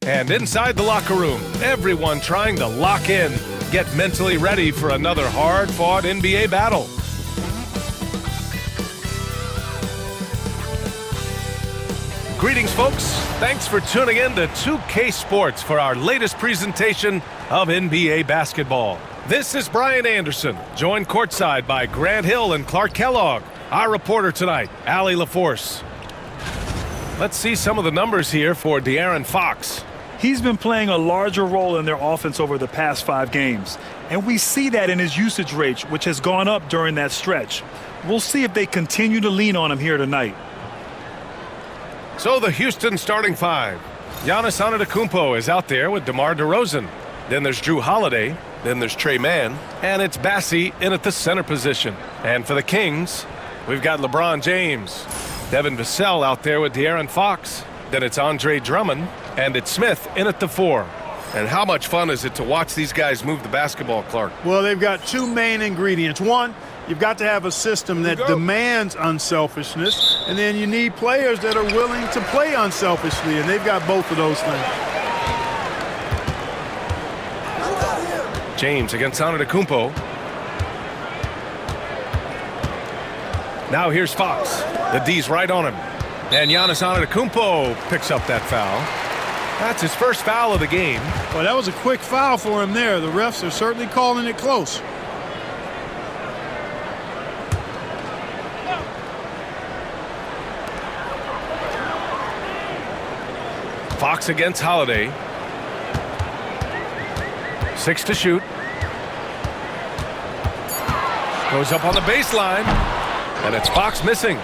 And inside the locker room, everyone trying to lock in, get mentally ready for another hard-fought NBA battle. Greetings, folks. Thanks for tuning in to 2K Sports for our latest presentation of NBA basketball. This is Brian Anderson, joined courtside by Grant Hill and Clark Kellogg. Our reporter tonight, Allie LaForce. Let's see some of the numbers here for De'Aaron Fox. He's been playing a larger role in their offense over the past 5 games. And we see that in his usage rate, which has gone up during that stretch. We'll see if they continue to lean on him here tonight. So the Houston starting 5. Giannis Antetokounmpo is out there with DeMar DeRozan. Then there's Drew Holiday. Then there's Trey Mann. And it's Bassie in at the center position. And for the Kings, we've got LeBron James. Devin Vassell out there with De'Aaron Fox. Then it's Andre Drummond. And it's Smith in at the 4. And how much fun is it to watch these guys move the basketball, Clark? Well, they've got 2 main ingredients. One, you've got to have a system that demands unselfishness, and then you need players that are willing to play unselfishly, and they've got both of those things. James against Antetokounmpo. Now here's Fox. The D's right on him. And Giannis Antetokounmpo picks up that foul. That's his first foul of the game. Well, that was a quick foul for him there. The refs are certainly calling it close. Fox against Holiday. 6 to shoot. Goes up on the baseline. And it's Fox missing.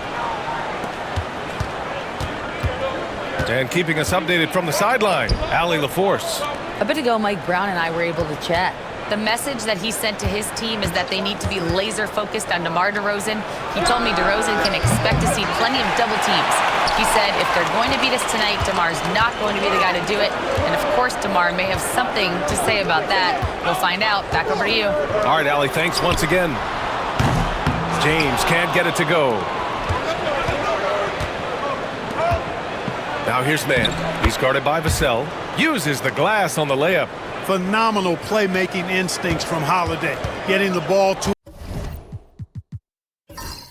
And keeping us updated from the sideline, Allie LaForce. A bit ago, Mike Brown and I were able to chat. The message that he sent to his team is that they need to be laser focused on DeMar DeRozan. He told me DeRozan can expect to see plenty of double teams. He said if they're going to beat us tonight, DeMar's not going to be the guy to do it. And of course, DeMar may have something to say about that. We'll find out. Back over to you. All right, Allie, thanks once again. James can't get it to go. Now here's Mann. He's guarded by Vassell. Uses the glass on the layup. Phenomenal playmaking instincts from Holiday, getting the ball to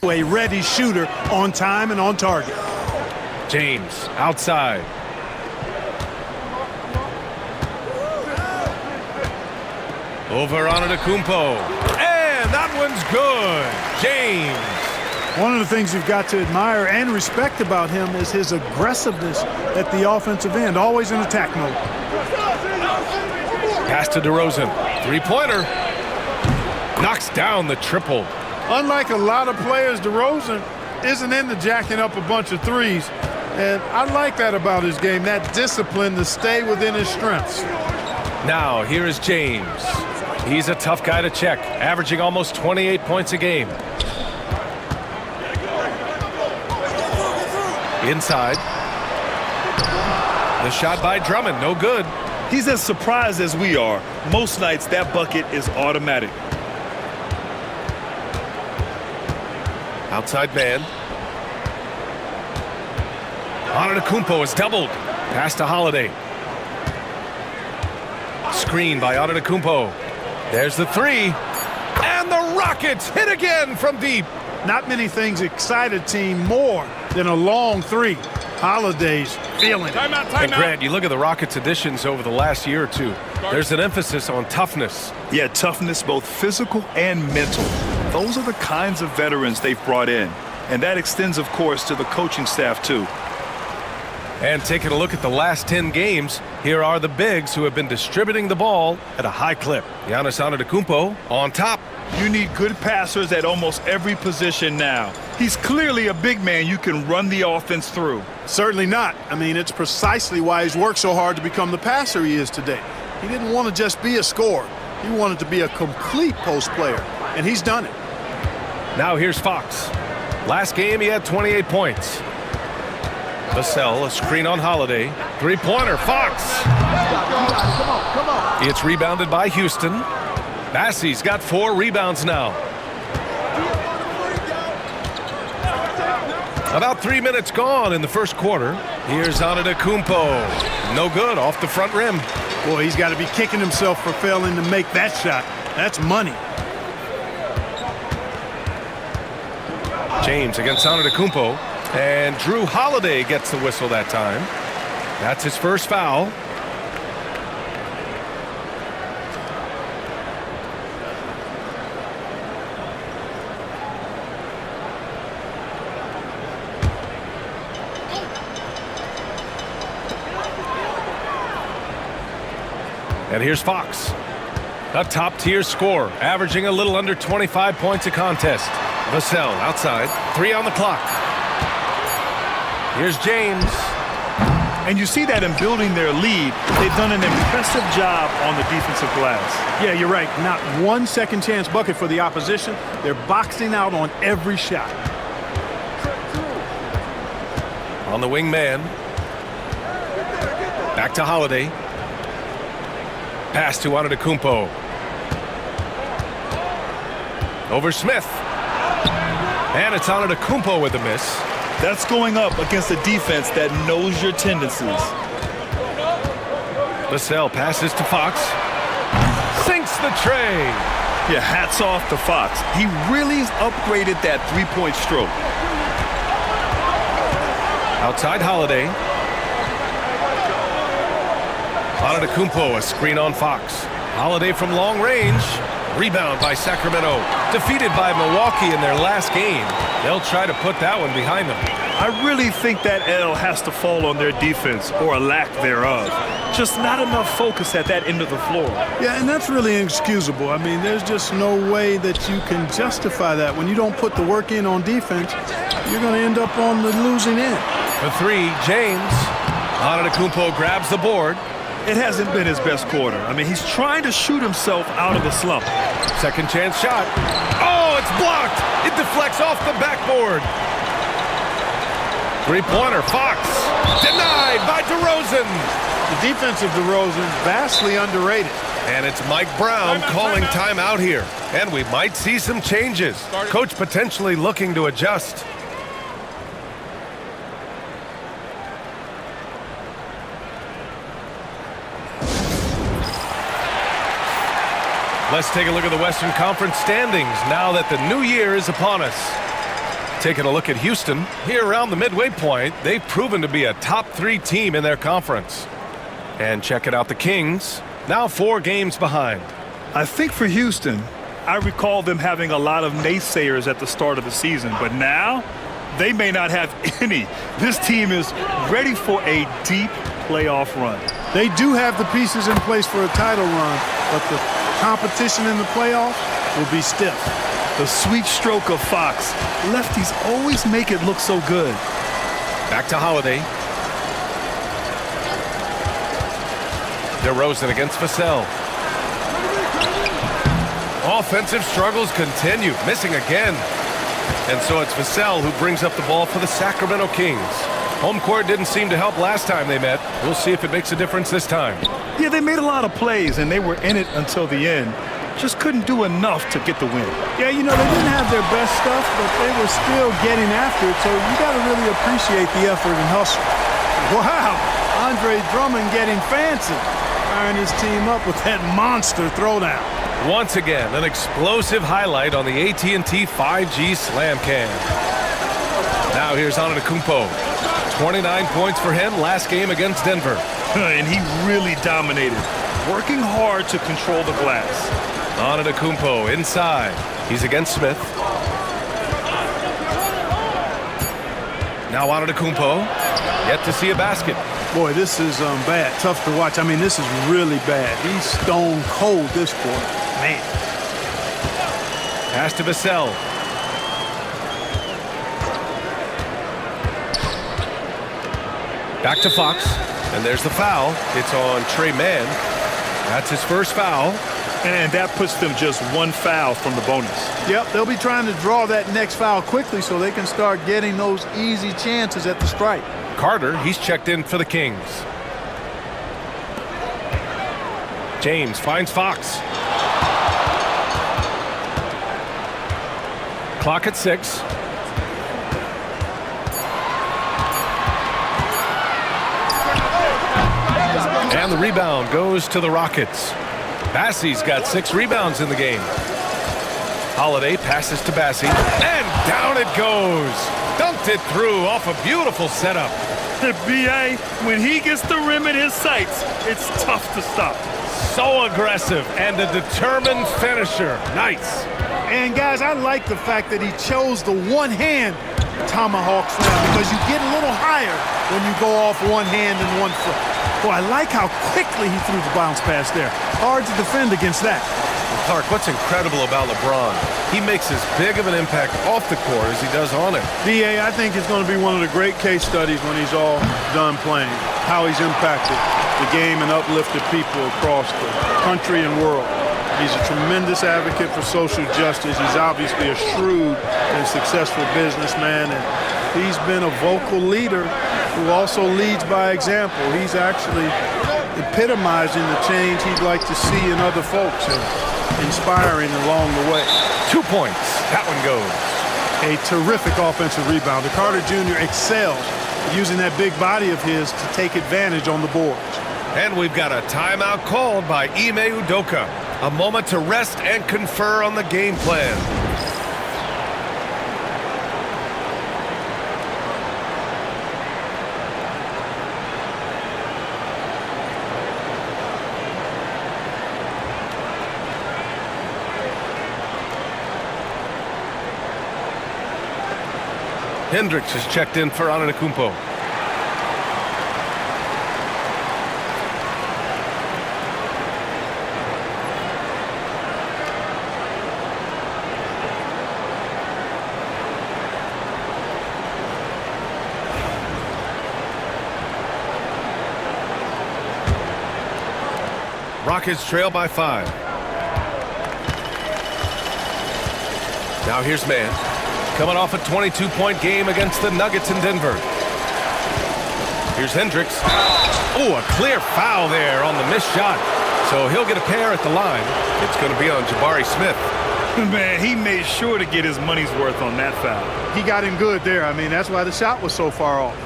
a ready shooter on time and on target. James outside. Over Antetokounmpo. And that one's good. James. One of the things you've got to admire and respect about him is his aggressiveness at the offensive end, always in attack mode. Pass to DeRozan. 3-pointer. Knocks down the triple. Unlike a lot of players, DeRozan isn't into jacking up a bunch of threes. And I like that about his game, that discipline to stay within his strengths. Now, here is James. He's a tough guy to check, averaging almost 28 points a game. Inside. The shot by Drummond, no good. He's as surprised as we are. Most nights, that bucket is automatic. Outside man. Antetokounmpo is doubled. Pass to Holiday. Screen by Antetokounmpo. There's the 3. And the Rockets hit again from deep. Not many things excite a team more than a long 3. Holiday's feeling it. And Grant, you look at the Rockets' additions over the last year or two. There's an emphasis on toughness. Yeah, toughness, both physical and mental. Those are the kinds of veterans they've brought in. And that extends, of course, to the coaching staff, too. And taking a look at the last 10 games, here are the bigs who have been distributing the ball at a high clip. Giannis Antetokounmpo on top. You need good passers at almost every position now. He's clearly a big man you can run the offense through. Certainly not. I mean, it's precisely why he's worked so hard to become the passer he is today. He didn't want to just be a scorer. He wanted to be a complete post player, and he's done it. Now here's Fox. Last game, he had 28 points. Vassell, a screen on Holiday. 3-pointer, Fox. Come on. It's rebounded by Houston. Bassie's got 4 rebounds now. About 3 minutes gone in the first quarter. Here's Antetokounmpo. No good, off the front rim. Boy, he's got to be kicking himself for failing to make that shot. That's money. James against Antetokounmpo. And Drew Holiday gets the whistle that time. That's his first foul. And here's Fox, a top-tier scorer, averaging a little under 25 points a contest. Vassell outside, 3 on the clock. Here's James. And you see that in building their lead, they've done an impressive job on the defensive glass. Yeah, you're right. Not one second chance bucket for the opposition. They're boxing out on every shot. On the wing man. Back to Holiday. Pass to Antetokounmpo. Over Smith. And it's Antetokounmpo with the miss. That's going up against a defense that knows your tendencies. Vassell passes to Fox. Sinks the tray. Yeah, hats off to Fox. He really upgraded that three-point stroke. Outside Holiday. Antetokounmpo, a screen on Fox. Holiday from long range. Rebound by Sacramento. Defeated by Milwaukee in their last game. They'll try to put that one behind them. I really think that L has to fall on their defense, or a lack thereof. Just not enough focus at that end of the floor. Yeah, and that's really inexcusable. I mean, there's just no way that you can justify that. When you don't put the work in on defense, you're going to end up on the losing end. For 3, James. Antetokounmpo grabs the board. It hasn't been his best quarter. I mean, he's trying to shoot himself out of the slump. Second chance shot. Oh, it's blocked. It deflects off the backboard. Three-pointer, Fox. Denied by DeRozan. The defense of DeRozan, vastly underrated. And it's Mike Brown calling timeout here. And we might see some changes. Coach potentially looking to adjust. Let's take a look at the Western Conference standings now that the new year is upon us. Taking a look at Houston, here around the midway point, they've proven to be a top 3 team in their conference. And checking out the Kings, now 4 games behind. I think for Houston, I recall them having a lot of naysayers at the start of the season, but now they may not have any. This team is ready for a deep playoff run. They do have the pieces in place for a title run, but the competition in the playoffs will be stiff. The sweet stroke of Fox. Lefties always make it look so good. Back to Holiday. DeRozan against Vassell. Offensive struggles continue, missing again. And so it's Vassell who brings up the ball for the Sacramento Kings. Home court didn't seem to help last time they met. We'll see if it makes a difference this time. Yeah, they made a lot of plays, and they were in it until the end. Just couldn't do enough to get the win. Yeah, you know, they didn't have their best stuff, but they were still getting after it, so you got to really appreciate the effort and hustle. Wow, Andre Drummond getting fancy, firing his team up with that monster throwdown. Once again, an explosive highlight on the AT&T 5G Slam Cam. Now here's Antetokounmpo. 29 points for him last game against Denver. And he really dominated, working hard to control the glass. Antetokounmpo inside. He's against Smith. Now Antetokounmpo. Yet to see a basket. Boy, this is bad. Tough to watch. I mean, this is really bad. He's stone cold this quarter. Man. Pass to Vassell. Back to Fox. And there's the foul. It's on Trey Mann. That's his first foul. And that puts them just 1 foul from the bonus. Yep, they'll be trying to draw that next foul quickly so they can start getting those easy chances at the stripe. Carter, he's checked in for the Kings. James finds Fox. Clock at 6. And the rebound goes to the Rockets. Bassey's got 6 rebounds in the game. Holiday passes to Bassey, and down it goes. Dumped it through off a beautiful setup. B.A., when he gets the rim in his sights, it's tough to stop. So aggressive and a determined finisher. Nice. And, guys, I like the fact that he chose the one-hand tomahawk slam because you get a little higher when you go off one hand and one foot. Boy, I like how quickly he threw the bounce pass there. Hard to defend against that. Clark, what's incredible about LeBron, he makes as big of an impact off the court as he does on it. D.A., I think it's going to be one of the great case studies when he's all done playing, how he's impacted the game and uplifted people across the country and world. He's a tremendous advocate for social justice. He's obviously a shrewd and successful businessman, and he's been a vocal leader who also leads by example. He's actually epitomizing the change he'd like to see in other folks and inspiring along the way. 2 points. That one goes. A terrific offensive rebounder. Carter Jr. excels using that big body of his to take advantage on the boards. And we've got a timeout called by Ime Udoka. A moment to rest and confer on the game plan. Hendricks has checked in for Antetokounmpo. Rockets trail by 5. Now here's Mann. Coming off a 22-point game against the Nuggets in Denver. Here's Hendricks. Oh, a clear foul there on the missed shot. So he'll get a pair at the line. It's going to be on Jabari Smith. Man, he made sure to get his money's worth on that foul. He got him good there. I mean, that's why the shot was so far off.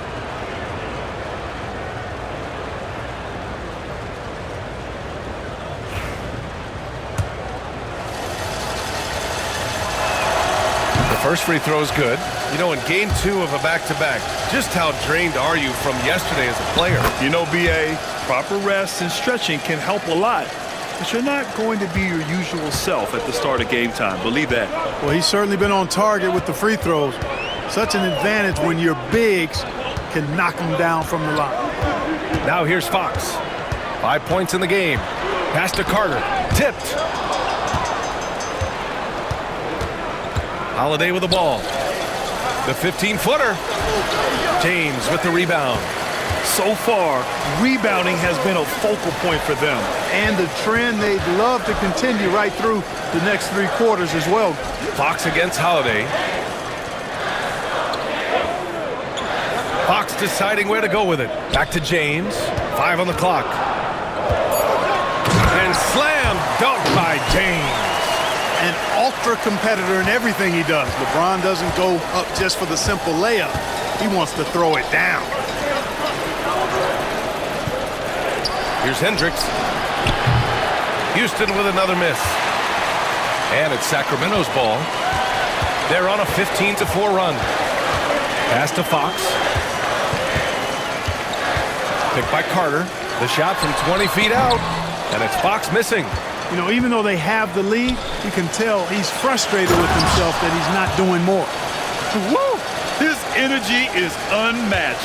First free throw is good. You know, in game 2 of a back-to-back, just how drained are you from yesterday as a player? You know, B.A., proper rest and stretching can help a lot. But you're not going to be your usual self at the start of game time. Believe that. Well, he's certainly been on target with the free throws. Such an advantage when your bigs can knock them down from the line. Now here's Fox. 5 points in the game. Pass to Carter. Tipped. Holiday with the ball. The 15-footer. James with the rebound. So far, rebounding has been a focal point for them. And the trend they'd love to continue right through the next 3 quarters as well. Fox against Holiday. Fox deciding where to go with it. Back to James. 5 on the clock. And slam dunk by James. An ultra competitor in everything he does. LeBron doesn't go up just for the simple layup. He wants to throw it down. Here's Hendricks. Houston with another miss. And it's Sacramento's ball. They're on a 15-4 run. Pass to Fox. Picked by Carter. The shot from 20 feet out. And it's Fox missing. You know, even though they have the lead, you can tell he's frustrated with himself that he's not doing more. Woo! His energy is unmatched.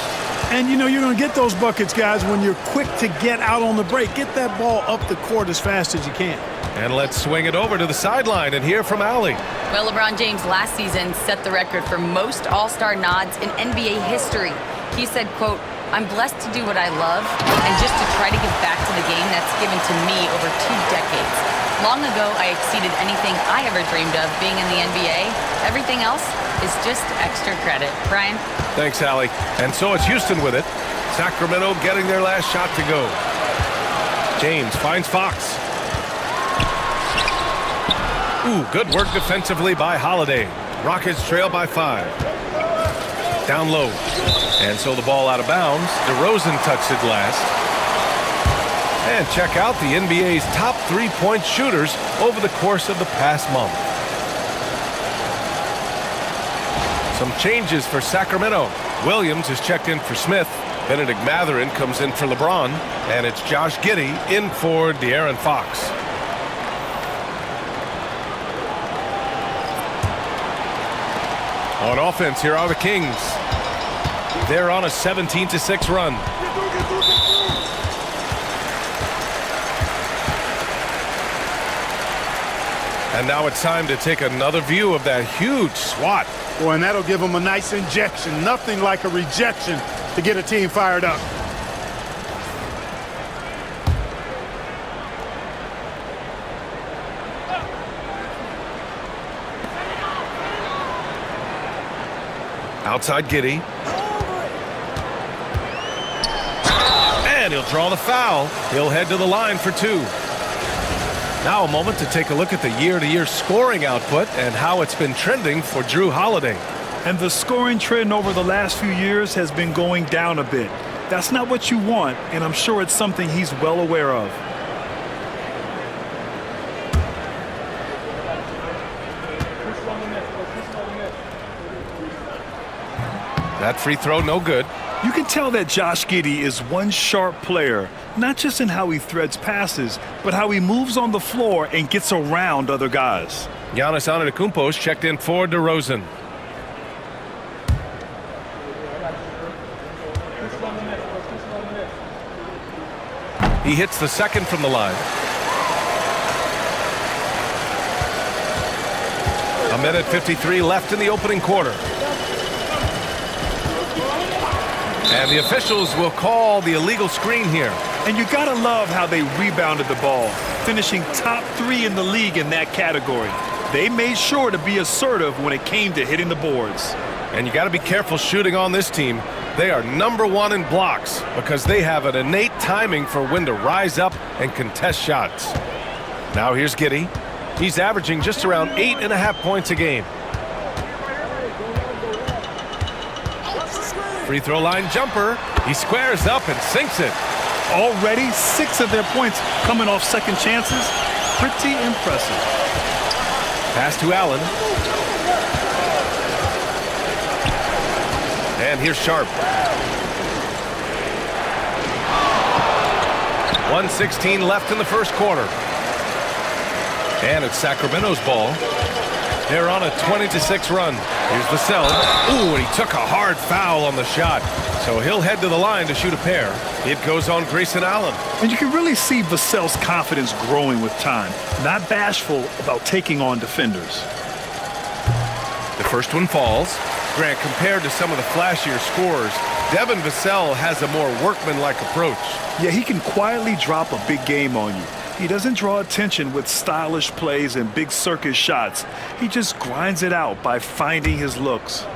And, you know, you're going to get those buckets, guys, when you're quick to get out on the break. Get that ball up the court as fast as you can. And let's swing it over to the sideline and hear from Allie. Well, LeBron James last season set the record for most All-Star nods in NBA history. He said, quote, "I'm blessed to do what I love and just to try to give back to the game that's given to me over 2 decades. Long ago, I exceeded anything I ever dreamed of being in the NBA. Everything else is just extra credit." Brian? Thanks, Allie. And so it's Houston with it. Sacramento getting their last shot to go. James finds Fox. Ooh, good work defensively by Holiday. Rockets trail by 5. Down low. And so the ball out of bounds. DeRozan touched it last. And check out the NBA's top three-point shooters over the course of the past month. Some changes for Sacramento. Williams is checked in for Smith. Benedict Mathurin comes in for LeBron. And it's Josh Giddey in for De'Aaron Fox. On offense, here are the Kings. They're on a 17-6 run. And now it's time to take another view of that huge swat. Boy, and that'll give them a nice injection. Nothing like a rejection to get a team fired up. Outside Giddey. And he'll draw the foul. He'll head to the line for two. Now a moment to take a look at the year-to-year scoring output and how it's been trending for Jrue Holiday. And the scoring trend over the last few years has been going down a bit. That's not what you want, and I'm sure it's something he's well aware of. That free throw, no good. You can tell that Josh Giddey is one sharp player, not just in how he threads passes, but how he moves on the floor and gets around other guys. Giannis Antetokounmpo is checked in for DeRozan. He hits the second from the line. A minute 53 left in the opening quarter. And the officials will call the illegal screen here. And you gotta love how they rebounded the ball, finishing top 3 in the league in that category. They made sure to be assertive when it came to hitting the boards. And you gotta be careful shooting on this team. They are #1 in blocks because they have an innate timing for when to rise up and contest shots. Now here's Giddey. He's averaging just around 8.5 points a game. Free throw line jumper. He squares up and sinks it. Already 6 of their points coming off second chances. Pretty impressive. Pass to Allen. And here's Sharp. 1:16 left in the first quarter. And it's Sacramento's ball. They're on a 20-6 run. Here's Vassell. Ooh, and he took a hard foul on the shot. So he'll head to the line to shoot a pair. It goes on Grayson Allen. And you can really see Vassell's confidence growing with time. Not bashful about taking on defenders. The first one falls. Grant, compared to some of the flashier scorers, Devin Vassell has a more workmanlike approach. Yeah, he can quietly drop a big game on you. He doesn't draw attention with stylish plays and big circus shots. He just grinds it out by finding his looks.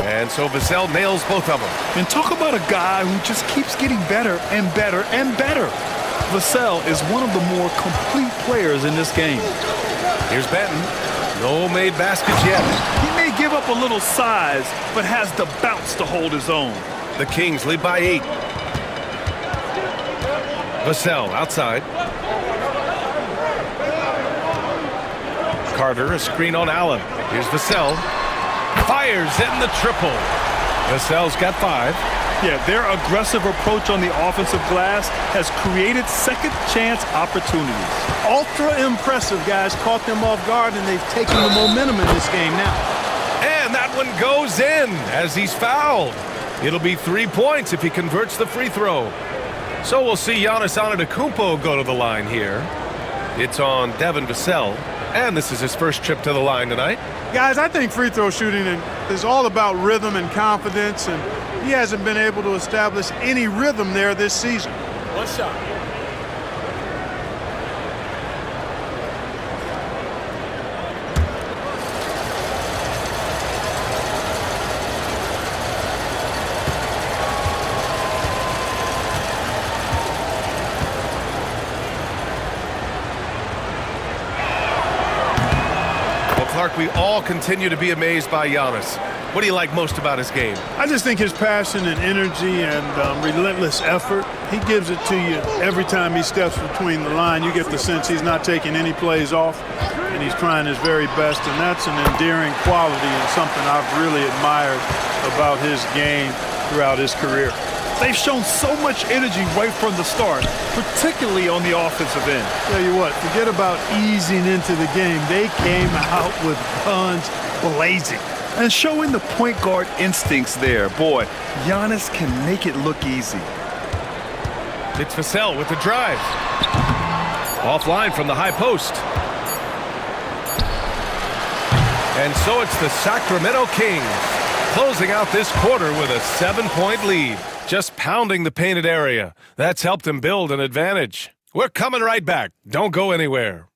And so Vassell nails both of them. And talk about a guy who just keeps getting better and better and better. Vassell is one of the more complete players in this game. Here's Benton. No made baskets yet. He may give up a little size, but has the bounce to hold his own. The Kings lead by 8. Vassell outside. Carter, a screen on Allen. Here's Vassell. Fires in the triple. Vassell's got 5. Yeah, their aggressive approach on the offensive glass has created second chance opportunities. Ultra impressive, guys. Caught them off guard, and they've taken the momentum in this game now. And that one goes in as he's fouled. It'll be 3 points if he converts the free throw. So we'll see Giannis Antetokounmpo go to the line here. It's on Devin Vassell, and this is his first trip to the line tonight. Guys, I think free throw shooting is all about rhythm and confidence, and he hasn't been able to establish any rhythm there this season. One shot. Clark, we all continue to be amazed by Giannis. What do you like most about his game? I just think his passion and energy and relentless effort, he gives it to you every time he steps between the line. You get the sense he's not taking any plays off, and he's trying his very best, and that's an endearing quality and something I've really admired about his game throughout his career. They've shown so much energy right from the start, particularly on the offensive end. Tell you what, forget about easing into the game. They came out with guns blazing. And showing the point guard instincts there. Boy, Giannis can make it look easy. It's Vassell with the drive. Offline from the high post. And so it's the Sacramento Kings closing out this quarter with a 7-point lead. Just pounding the painted area. That's helped him build an advantage. We're coming right back. Don't go anywhere.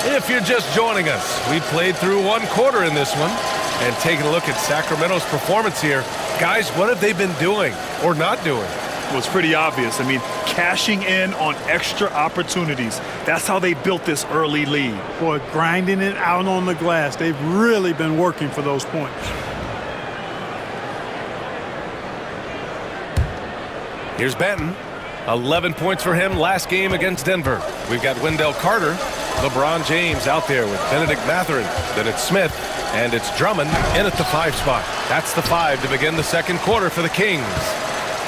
If you're just joining us, we played through one quarter in this one. And taking a look at Sacramento's performance here, guys, what have they been doing or not doing? Well, it's pretty obvious. I mean, cashing in on extra opportunities. That's how they built this early lead. Boy, grinding it out on the glass. They've really been working for those points. Here's Benton. 11 points for him last game against Denver. We've got Wendell Carter, LeBron James out there with Benedict Mathurin. Then it's Smith, and it's Drummond in at the 5 spot. That's the 5 to begin the second quarter for the Kings.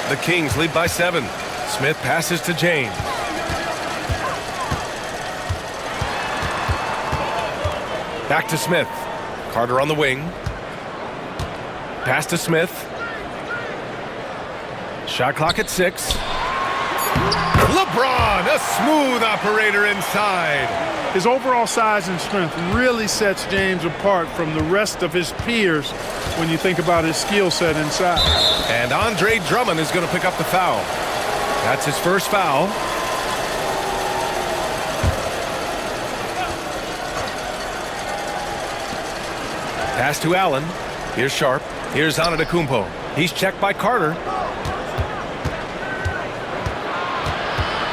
The Kings lead by 7. Smith passes to James. Back to Smith. Carter on the wing. Pass to Smith. Shot clock at 6. LeBron, a smooth operator inside. His overall size and strength really sets James apart from the rest of his peers when you think about his skill set inside. And Andre Drummond is going to pick up the foul. That's his first foul. Pass to Allen. Here's Sharp. Here's Antetokounmpo. He's checked by Carter.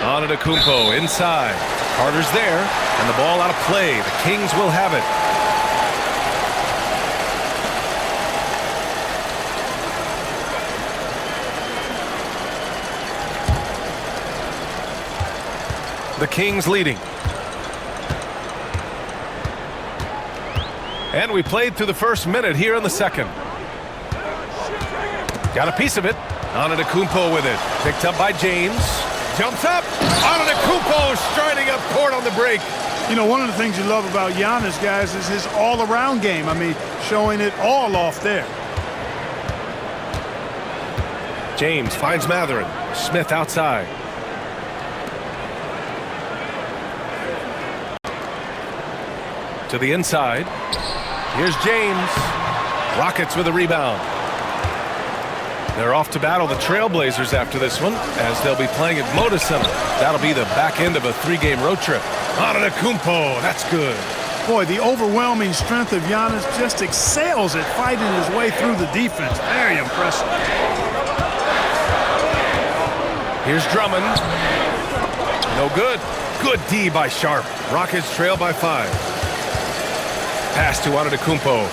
Antetokounmpo inside. Carter's there, and the ball out of play. The Kings will have it. The Kings leading. And we played through the first minute here in the second. Got a piece of it. Antetokounmpo with it. Picked up by James. Jumps up. Antetokounmpo striding up court on the break. You know, one of the things you love about Giannis, guys, is his all-around game. I mean, showing it all off there. James finds Mathurin. Smith outside. To the inside. Here's James. Rockets with a rebound. They're off to battle the Trailblazers after this one, as they'll be playing at Moda Center. That'll be the back end of a 3-game road trip. Antetokounmpo, that's good. Boy, the overwhelming strength of Giannis just excels at fighting his way through the defense. Very impressive. Here's Drummond. No good. Good D by Sharp. Rockets trail by 5. Pass to Antetokounmpo.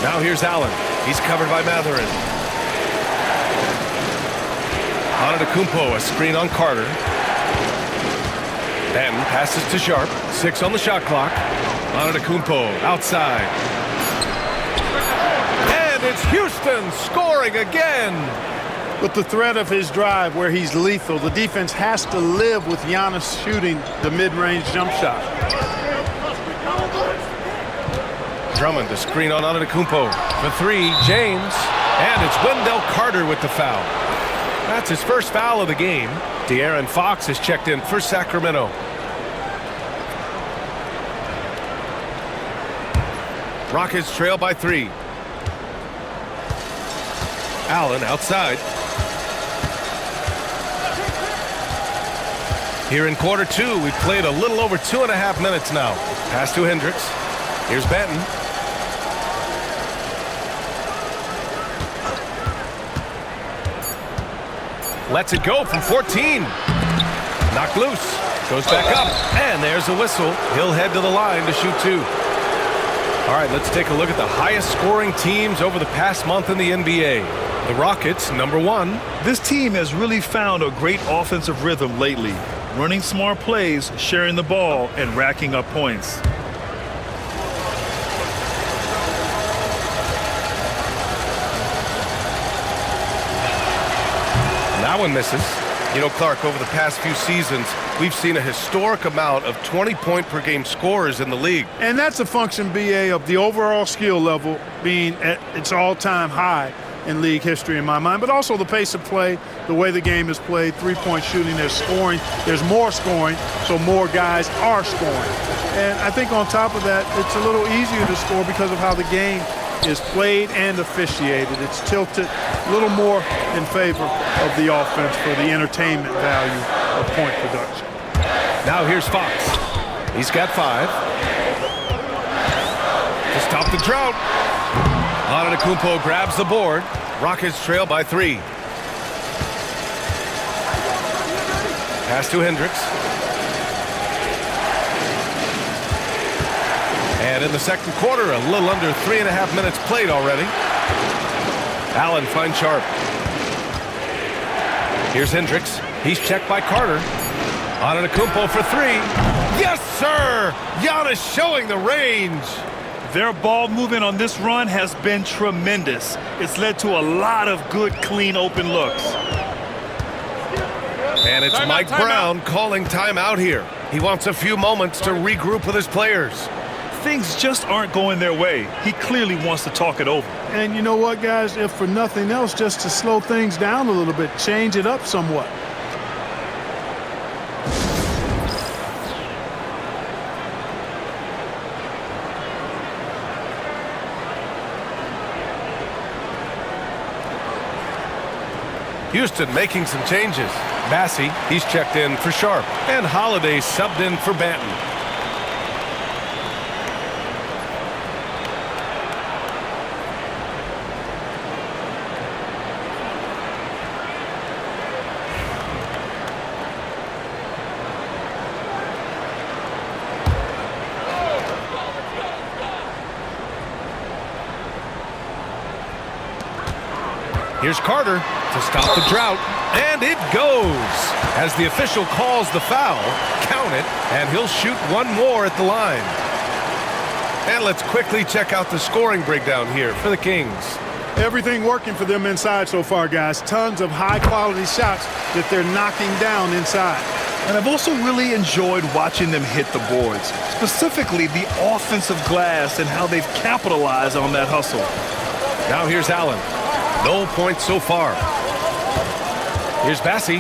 Now here's Allen. He's covered by Mathurin. Antetokounmpo, a screen on Carter. Then passes to Sharp. 6 on the shot clock. Antetokounmpo outside. And it's Houston scoring again. With the threat of his drive where he's lethal, the defense has to live with Giannis shooting the mid-range jump shot. Drummond, the screen on Antetokounmpo. For 3, James. And it's Wendell Carter with the foul. That's his first foul of the game. De'Aaron Fox has checked in for Sacramento. Rockets trail by 3. Allen outside. Here in quarter two, we've played a little over 2.5 minutes now. Pass to Hendricks. Here's Benton. Lets it go from 14. Knocked loose. Goes back up. And there's a whistle. He'll head to the line to shoot two. All right, let's take a look at the highest scoring teams over the past month in the NBA. The Rockets, number one. This team has really found a great offensive rhythm lately. Running smart plays, sharing the ball, and racking up points. That one misses. You know, Clark, over the past few seasons, we've seen a historic amount of 20-point-per-game scorers in the league. And that's a function, BA, of the overall skill level being at its all-time high in league history in my mind, but also the pace of play, the way the game is played, three-point shooting, there's scoring, there's more scoring, so more guys are scoring. And I think on top of that, it's a little easier to score because of how the game is played and officiated. It's tilted a little more in favor of the offense for the entertainment value of point production. Now here's Fox. He's got 5. To stop the drought. Antetokounmpo grabs the board. Rockets trail by 3. Pass to Hendricks. And in the second quarter, a little under 3.5 minutes played already. Allen finds Sharp. Here's Hendricks. He's checked by Carter. Antetokounmpo for 3. Yes, sir! Giannis showing the range. Their ball movement on this run has been tremendous. It's led to a lot of good, clean, open looks. And it's Mike Brown calling timeout here. He wants a few moments to regroup with his players. Things just aren't going their way. He clearly wants to talk it over. And you know what, guys? If for nothing else, just to slow things down a little bit, change it up somewhat. Houston making some changes. Bassey, he's checked in for Sharp. And Holiday subbed in for Banton. Here's Carter to stop the drought, and it goes. As the official calls the foul, count it, and he'll shoot one more at the line. And let's quickly check out the scoring breakdown here for the Kings. Everything working for them inside so far, guys. Tons of high-quality shots that they're knocking down inside. And I've also really enjoyed watching them hit the boards, specifically the offensive glass and how they've capitalized on that hustle. Now here's Allen. No points so far. Here's Bassey.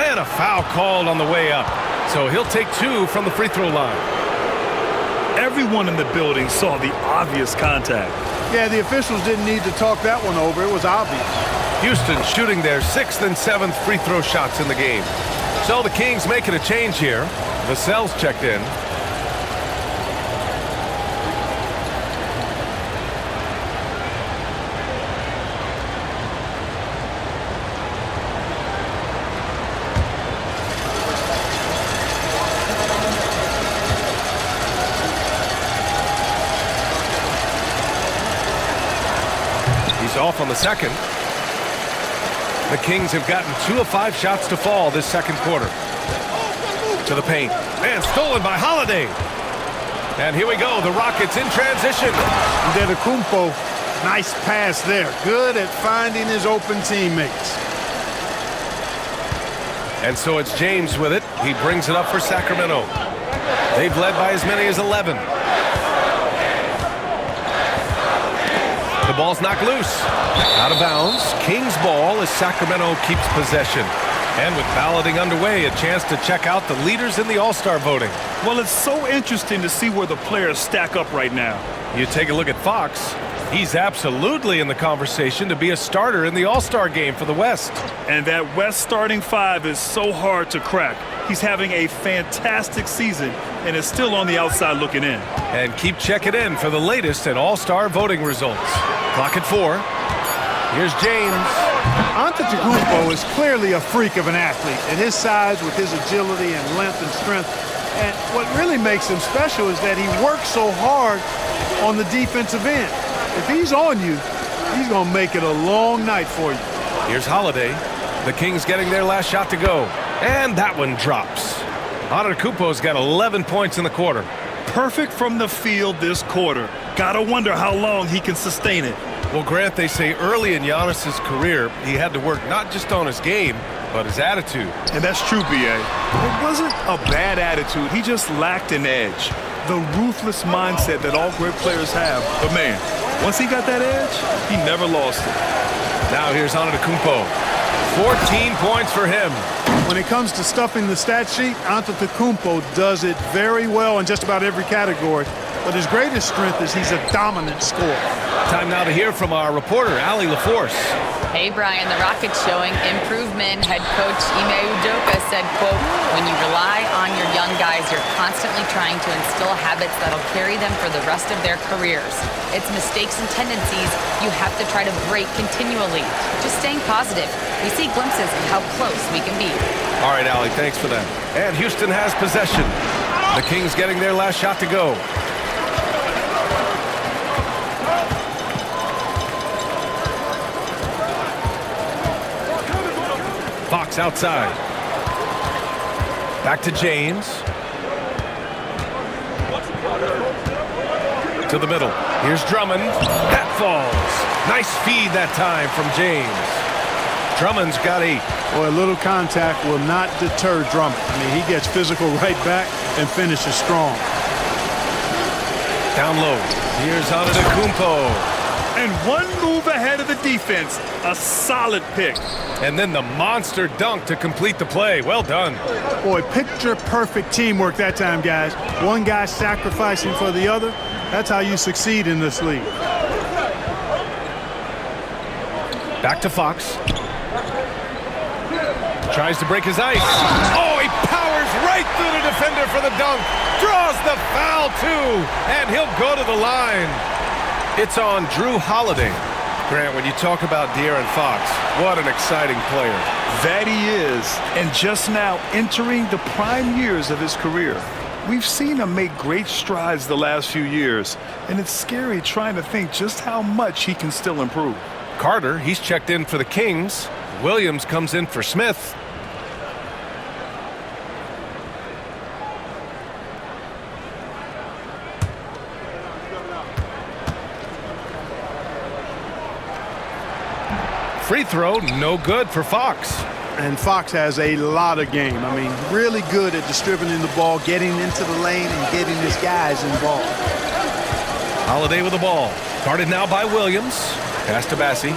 And a foul called on the way up. So he'll take 2 from the free throw line. Everyone in the building saw the obvious contact. Yeah, the officials didn't need to talk that one over. It was obvious. Houston shooting their 6th and 7th free throw shots in the game. So the Kings making a change here. Vassell's checked in. Off on the second. The Kings have gotten 2 of 5 shots to fall this second quarter. To the paint. And stolen by Holiday. And here we go. The Rockets in transition. Antetokounmpo, nice pass there. Good at finding his open teammates. And so it's James with it. He brings it up for Sacramento. They've led by as many as 11. The ball's knocked loose. Out of bounds. Kings ball as Sacramento keeps possession. And with balloting underway, a chance to check out the leaders in the All-Star voting. Well, it's so interesting to see where the players stack up right now. You take a look at Fox. He's absolutely in the conversation to be a starter in the All-Star game for the West. And that West starting five is so hard to crack. He's having a fantastic season and is still on the outside looking in. And keep checking in for the latest in All-Star voting results. Clock at 4. Here's James. Antetokounmpo is clearly a freak of an athlete at his size with his agility and length and strength. And what really makes him special is that he works so hard on the defensive end. If he's on you, he's going to make it a long night for you. Here's Holiday. The Kings getting their last shot to go. And that one drops. Antetokounmpo's got 11 points in the quarter. Perfect from the field this quarter. Gotta wonder how long he can sustain it. Well, Grant, they say early in Giannis's career, he had to work not just on his game, but his attitude. And that's true, B.A. It wasn't a bad attitude. He just lacked an edge. The ruthless mindset that all great players have. But, man, once he got that edge, he never lost it. Now here's Antetokounmpo. 14 points for him. When it comes to stuffing the stat sheet, Antetokounmpo does it very well in just about every category. But his greatest strength is he's a dominant scorer. Time now to hear from our reporter, Allie LaForce. Hey, Brian, the Rockets showing improvement. Head coach Ime Udoka said, quote, when you rely on your young guys, you're constantly trying to instill habits that'll carry them for the rest of their careers. It's mistakes and tendencies you have to try to break continually. Just staying positive. We see glimpses of how close we can be. All right, Allie, thanks for that. And Houston has possession. The Kings getting their last shot to go. Fox outside. Back to James. To the middle. Here's Drummond. That falls. Nice feed that time from James. Drummond's got 8. Boy, a little contact will not deter Drummond. I mean, he gets physical right back and finishes strong. Down low. Here's Antetokounmpo. And one move ahead of the defense. A solid pick. And then the monster dunk to complete the play. Well done. Boy, picture-perfect teamwork that time, guys. One guy sacrificing for the other. That's how you succeed in this league. Back to Fox. Tries to break his ice. Oh, he powers right through the defender for the dunk. Draws the foul, too. And he'll go to the line. It's on Drew Holiday. Grant, when you talk about De'Aaron Fox, what an exciting player. That he is. And just now entering the prime years of his career. We've seen him make great strides the last few years. And it's scary trying to think just how much he can still improve. Carter, he's checked in for the Kings. Williams comes in for Smith. Free throw, no good for Fox. And Fox has a lot of game. I mean, really good at distributing the ball, getting into the lane, and getting his guys involved. Holiday with the ball. Guarded now by Williams. Pass to Bassie.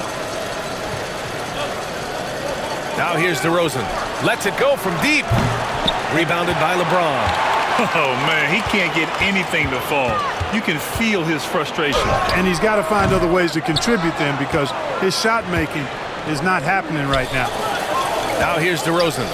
Now here's DeRozan. Lets it go from deep. Rebounded by LeBron. Oh, man, he can't get anything to fall. You can feel his frustration. And he's got to find other ways to contribute then because his shot making is not happening right now. Now here's DeRozan.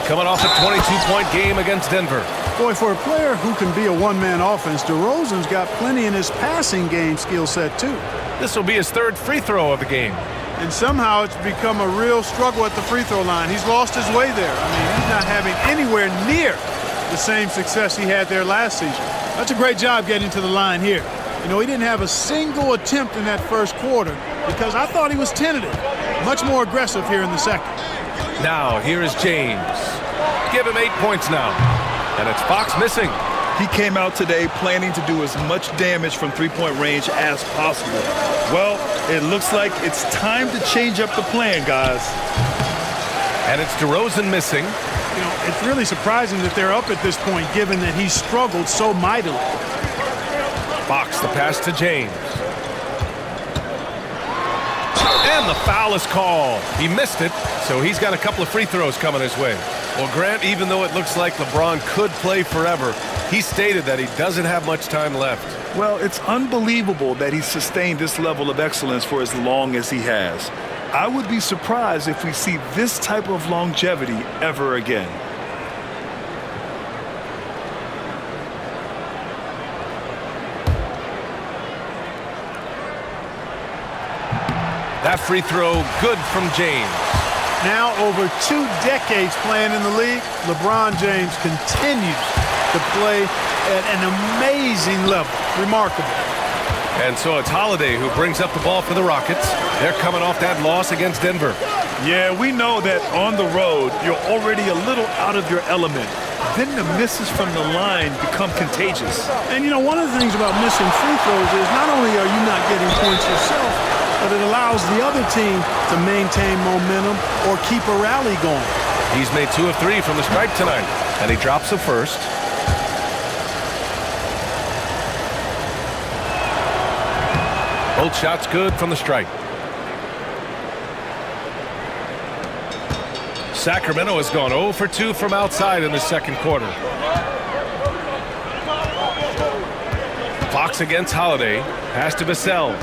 Coming off a 22-point game against Denver. Boy, for a player who can be a one-man offense, DeRozan's got plenty in his passing game skill set too. This will be his 3rd free throw of the game. And somehow it's become a real struggle at the free throw line. He's lost his way there. I mean, he's not having anywhere near the same success he had there last season. That's a great job getting to the line here. You know, he didn't have a single attempt in that first quarter because I thought he was tentative. Much more aggressive here in the second. Now, here is James. Give him 8 points now. And it's Fox missing. He came out today planning to do as much damage from three-point range as possible. Well, it looks like it's time to change up the plan, guys. And it's DeRozan missing. You know, it's really surprising that they're up at this point, given that he struggled so mightily. Fox, the pass to James. And the foul is called. He missed it, so he's got a couple of free throws coming his way. Well, Grant, even though it looks like LeBron could play forever, he stated that he doesn't have much time left. Well, it's unbelievable that he's sustained this level of excellence for as long as he has. I would be surprised if we see this type of longevity ever again. That free throw, good from James. Now over 2 decades playing in the league, LeBron James continues to play at an amazing level. Remarkable. And so it's Holiday who brings up the ball for the Rockets. They're coming off that loss against Denver. Yeah, we know that on the road, you're already a little out of your element. Then the misses from the line become contagious. And, you know, one of the things about missing free throws is not only are you not getting points yourself, but it allows the other team to maintain momentum or keep a rally going. He's made 2 of 3 from the stripe tonight, and he drops the first. Both shots good from the stripe. Sacramento has gone 0 for 2 from outside in the second quarter. Fox against Holiday. Pass to Vassell.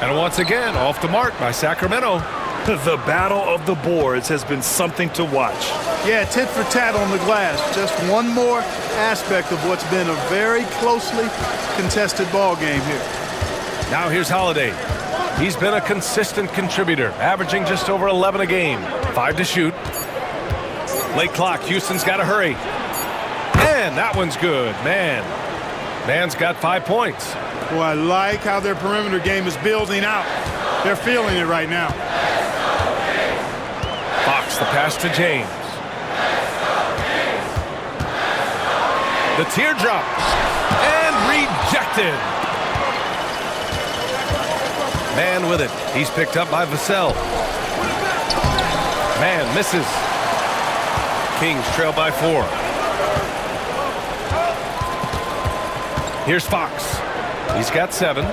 And once again, off the mark by Sacramento. The battle of the boards has been something to watch. Yeah, tit for tat on the glass. Just one more aspect of what's been a very closely contested ball game here. Now here's Holiday. He's been a consistent contributor, averaging just over 11 a game. 5 to shoot. Late clock. Houston's got to hurry. And that one's good. Man's got 5 points. Well, I like how their perimeter game is building out. They're feeling it right now. Fox, the pass to James. The teardrop. And rejected. Man with it. He's picked up by Vassell. Man misses. Kings trail by 4. Here's Fox. He's got 7.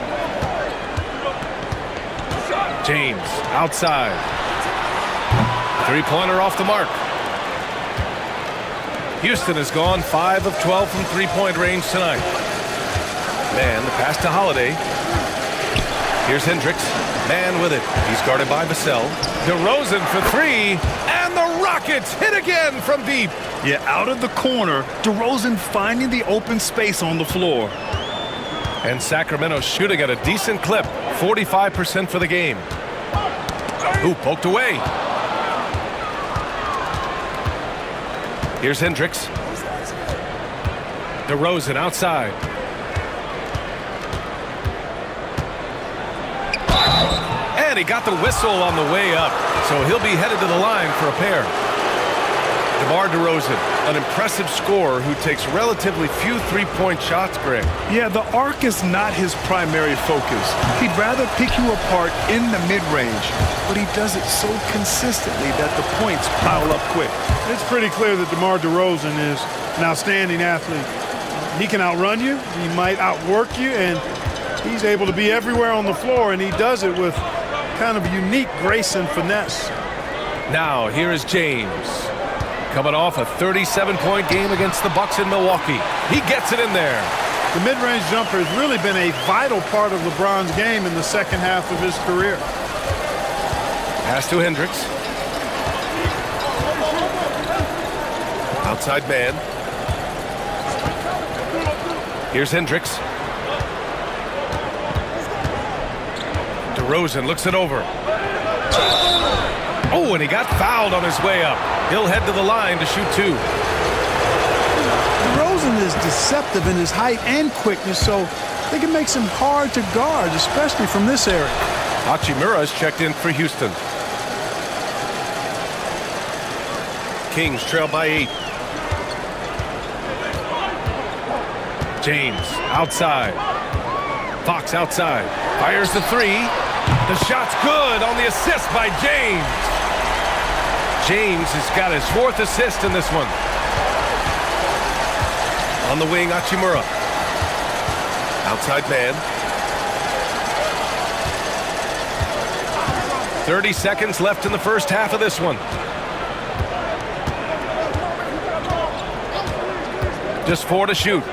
James outside. Three-pointer off the mark. Houston has gone 5 of 12 from three-point range tonight. Man, the pass to Holiday. Here's Hendricks. Man with it. He's guarded by Vassell. DeRozan for 3. And the Rockets hit again from deep. Yeah, out of the corner, DeRozan finding the open space on the floor. And Sacramento shooting at a decent clip. 45% for the game. Ooh, poked away. Here's Hendricks. DeRozan outside. And he got the whistle on the way up, so he'll be headed to the line for a pair. DeMar DeRozan, an impressive scorer who takes relatively few three-point shots, Greg. Yeah, the arc is not his primary focus. He'd rather pick you apart in the mid-range, but he does it so consistently that the points pile up quick. It's pretty clear that DeMar DeRozan is an outstanding athlete. He can outrun you, he might outwork you, and he's able to be everywhere on the floor, and he does it with kind of unique grace and finesse. Now, here is James. Coming off a 37-point game against the Bucks in Milwaukee. He gets it in there. The mid-range jumper has really been a vital part of LeBron's game in the second half of his career. Pass to Hendricks. Outside man. Here's Hendricks. DeRozan looks it over. Oh, and he got fouled on his way up. He'll head to the line to shoot 2. DeRozan is deceptive in his height and quickness, so they can make him hard to guard, especially from this area. Hachimura's checked in for Houston. Kings trail by 8. James outside. Fox outside. Fires the 3. The shot's good on the assist by James. James has got his 4th assist in this one. On the wing, Hachimura. Outside man. 30 seconds left in the first half of this one. Just 4 to shoot.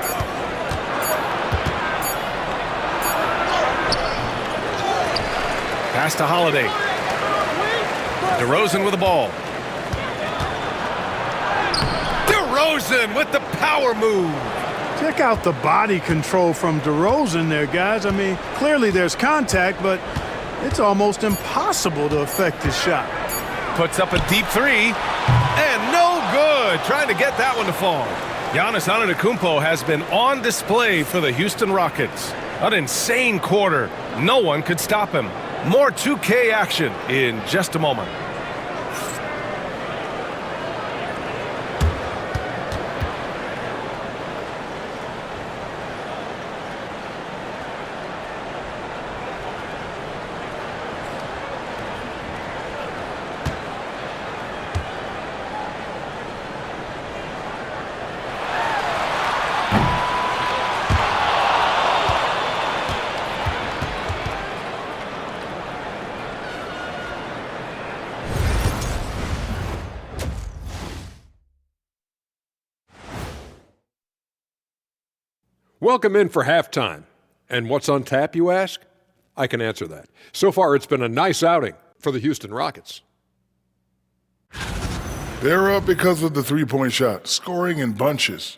Pass to Holiday. DeRozan with the ball. DeRozan with the power move. Check out the body control from DeRozan there, guys. I mean, clearly there's contact, but it's almost impossible to affect his shot. Puts up a deep three, and no good. Trying to get that one to fall. Giannis Antetokounmpo has been on display for the Houston Rockets. An insane quarter. No one could stop him. More 2K action in just a moment. Welcome in for halftime. And what's on tap, you ask? I can answer that. So far, it's been a nice outing for the Houston Rockets. They're up because of the three-point shot, scoring in bunches.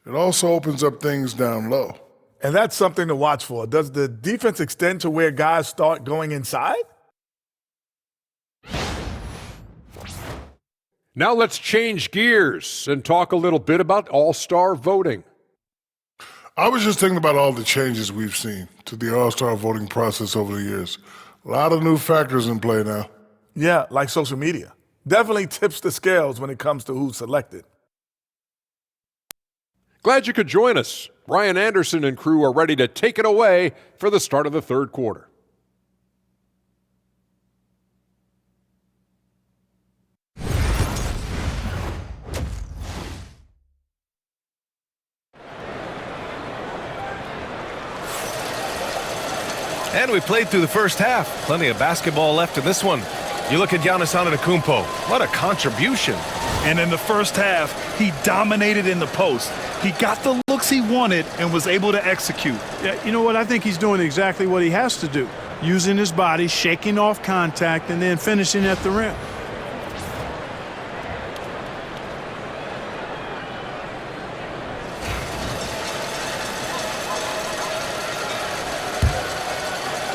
It also opens up things down low. And that's something to watch for. Does the defense extend to where guys start going inside? Now let's change gears and talk a little bit about all-star voting. I was just thinking about all the changes we've seen to the All-Star voting process over the years. A lot of new factors in play now. Yeah, like social media. Definitely tips the scales when it comes to who's selected. Glad you could join us. Brian Anderson and crew are ready to take it away for the start of the third quarter. And we played through the first half. Plenty of basketball left in this one. You look at Giannis Antetokounmpo. What a contribution. And in the first half, he dominated in the post. He got the looks he wanted and was able to execute. Yeah, you know what? I think he's doing exactly what he has to do. Using his body, shaking off contact, and then finishing at the rim.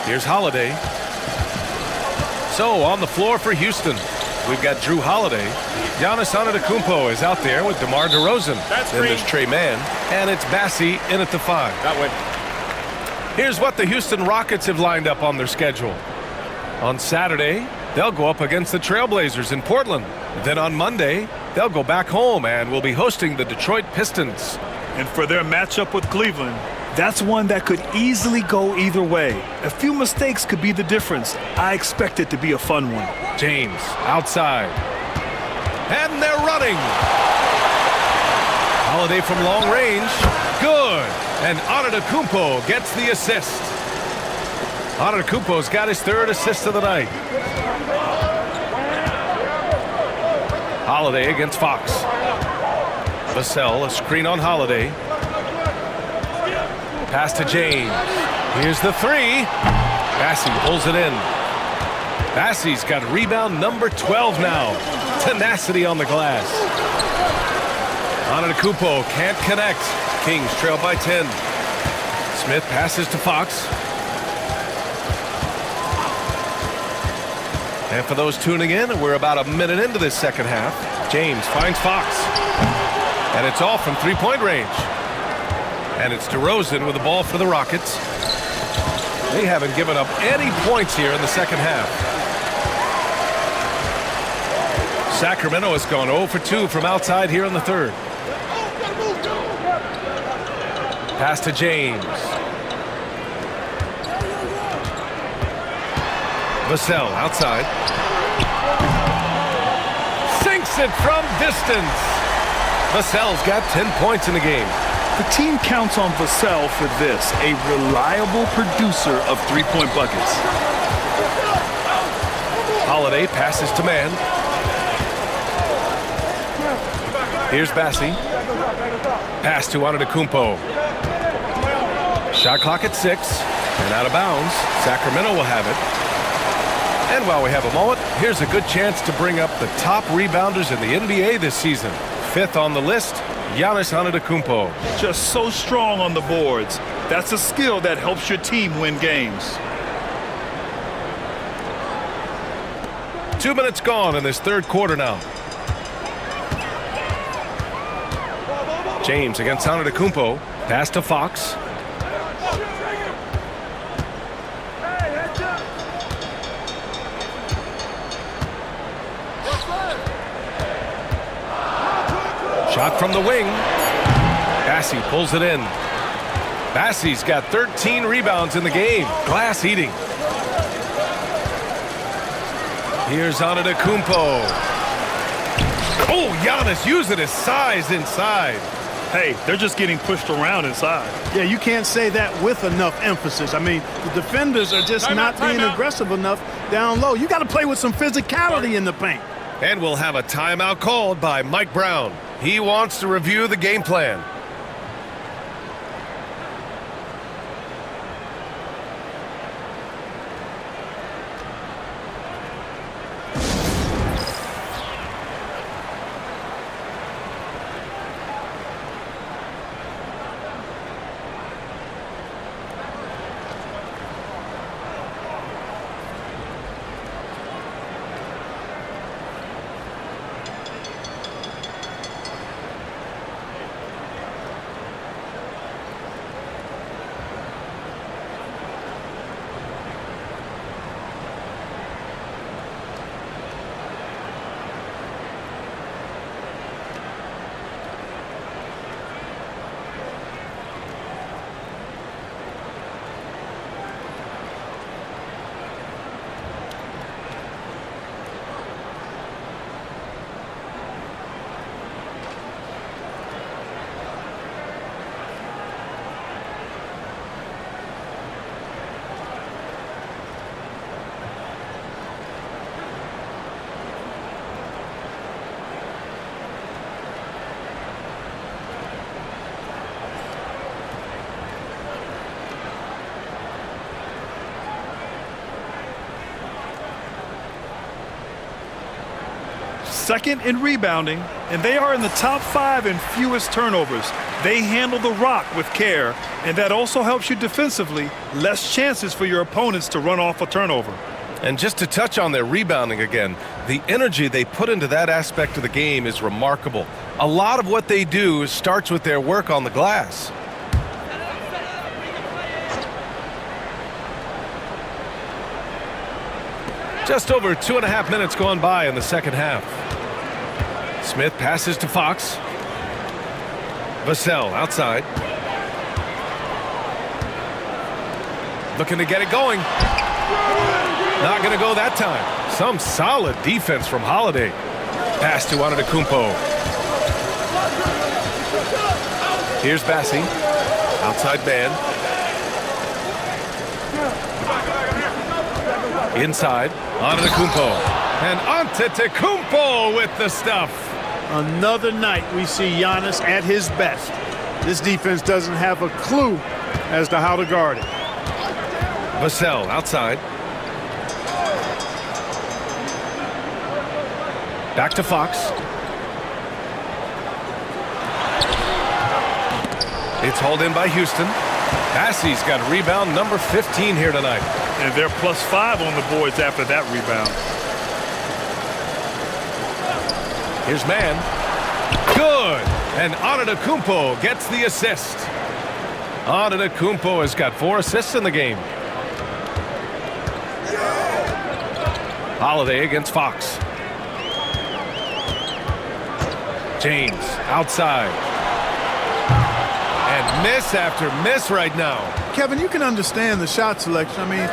Here's Holiday. So on the floor for Houston, we've got Drew Holiday. Giannis Antetokounmpo is out there with DeMar DeRozan. Then there's Trey Mann, and it's Bassi in at the 5. That way. Here's what the Houston Rockets have lined up on their schedule. On Saturday, they'll go up against the Trailblazers in Portland. Then on Monday, they'll go back home and will be hosting the Detroit Pistons. And for their matchup with Cleveland, that's one that could easily go either way. A few mistakes could be the difference. I expect it to be a fun one. James outside. And they're running. Holiday from long range. Good. And Antetokounmpo gets the assist. Antetokounmpo's got his third assist of the night. Holiday against Fox. Vassell, a screen on Holiday. Pass to James. Here's the 3. Bassi pulls it in. Bassi's got rebound number 12 now. Tenacity on the glass. Antetokounmpo can't connect. Kings trail by 10. Smith passes to Fox. And for those tuning in, we're about a minute into this second half. James finds Fox. And it's all from three-point range. And it's DeRozan with the ball for the Rockets. They haven't given up any points here in the second half. Sacramento has gone 0 for 2 from outside here in the third. Pass to James. Vassell outside. Sinks it from distance. Vassell's got 10 points in the game. The team counts on Vassell for this, a reliable producer of three-point buckets. Holiday passes to man. Here's Bassi. Pass to Antetokounmpo. Shot clock at 6 and out of bounds. Sacramento will have it. And while we have a moment, here's a good chance to bring up the top rebounders in the NBA this season. 5th on the list, Giannis Antetokounmpo. Just so strong on the boards. That's a skill that helps your team win games. 2 minutes gone in this third quarter now. James against Antetokounmpo. Pass to Fox. Shot from the wing. Bassi pulls it in. Bassi's got 13 rebounds in the game. Glass eating. Here's Antetokounmpo. Oh, Giannis using his size inside. Hey, they're just getting pushed around inside. Yeah, you can't say that with enough emphasis. I mean, the defenders are just not being aggressive enough down low. You got to play with some physicality in the paint. And we'll have a timeout called by Mike Brown. He wants to review the game plan. Second in rebounding, and they are in the top 5 in fewest turnovers. They handle the rock with care, and that also helps you defensively. Less chances for your opponents to run off a turnover. And just to touch on their rebounding again, the energy they put into that aspect of the game is remarkable. A lot of what they do starts with their work on the glass. Just over 2.5 minutes gone by in the second half. Smith passes to Fox. Vassell outside. Looking to get it going. Not going to go that time. Some solid defense from Holiday. Pass to Antetokounmpo. Here's Bassi. Outside man. Inside. Antetokounmpo. And Antetokounmpo with the stuff. Another night we see Giannis at his best. This defense doesn't have a clue as to how to guard it. Vassell outside. Back to Fox. It's hauled in by Houston. Bassi's got rebound number 15 here tonight. And they're +5 on the boards after that rebound. Here's man. Good. And Antetokounmpo gets the assist. Antetokounmpo has got 4 assists in the game. Holiday against Fox. James outside. And miss after miss right now. Kevin, you can understand the shot selection. I mean,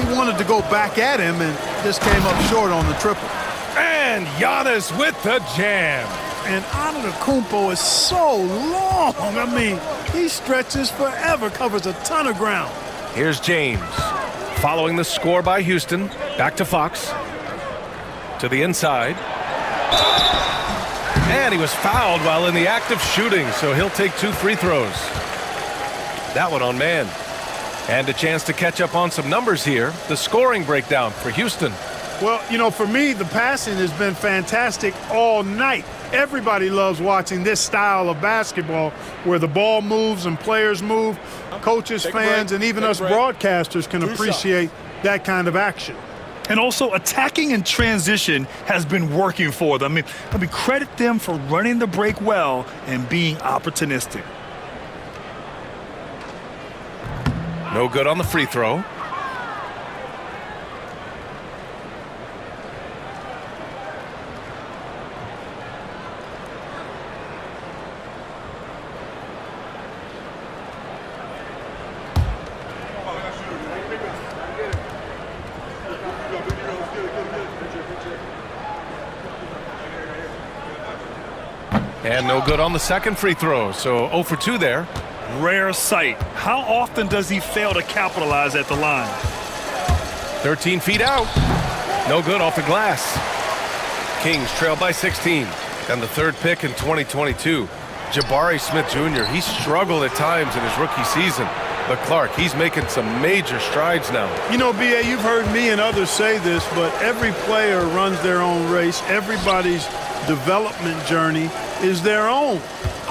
he wanted to go back at him and just came up short on the triple. And Giannis with the jam. And Antetokounmpo is so long. I mean, he stretches forever, covers a ton of ground. Here's James. Following the score by Houston. Back to Fox. To the inside. And he was fouled while in the act of shooting, so he'll take 2 free throws. That one on man. And a chance to catch up on some numbers here. The scoring breakdown for Houston. Well, you know, for me, the passing has been fantastic all night. Everybody loves watching this style of basketball where the ball moves and players move. Coaches, fans, and even us broadcasters can appreciate that kind of action. And also, attacking in transition has been working for them. I mean, credit them for running the break well and being opportunistic. No good on the free throw. And no good on the second free throw, so 0 for 2 there. Rare sight. How often does he fail to capitalize at the line? 13 feet out. No good off the glass. Kings trail by 16. And the third pick in 2022. Jabari Smith Jr., he struggled at times in his rookie season. But Clark, he's making some major strides now. You know, B.A., you've heard me and others say this, but every player runs their own race. Everybody's development journey is their own,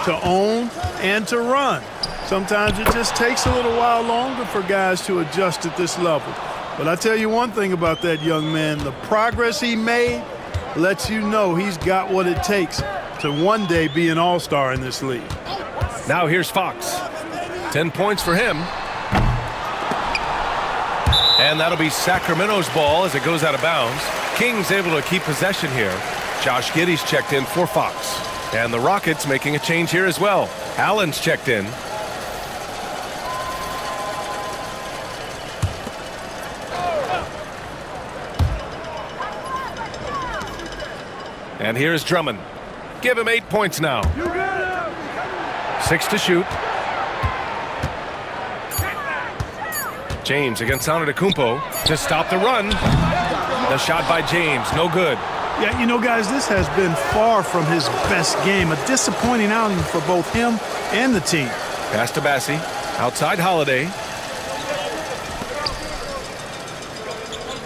to own and to run. Sometimes it just takes a little while longer for guys to adjust at this level. But I tell you one thing about that young man, the progress he made lets you know he's got what it takes to one day be an all-star in this league. Now here's Fox. 10 points for him. And that'll be Sacramento's ball as it goes out of bounds. Kings able to keep possession here. Josh Giddey's checked in for Fox. And the Rockets making a change here as well. Allen's checked in. And here's Drummond. Give him 8 points now. 6 to shoot. James against Antetokounmpo to stop the run. The shot by James, no good. Yeah, you know, guys, this has been far from his best game. A disappointing outing for both him and the team. Pass to Bassi. Outside Holiday.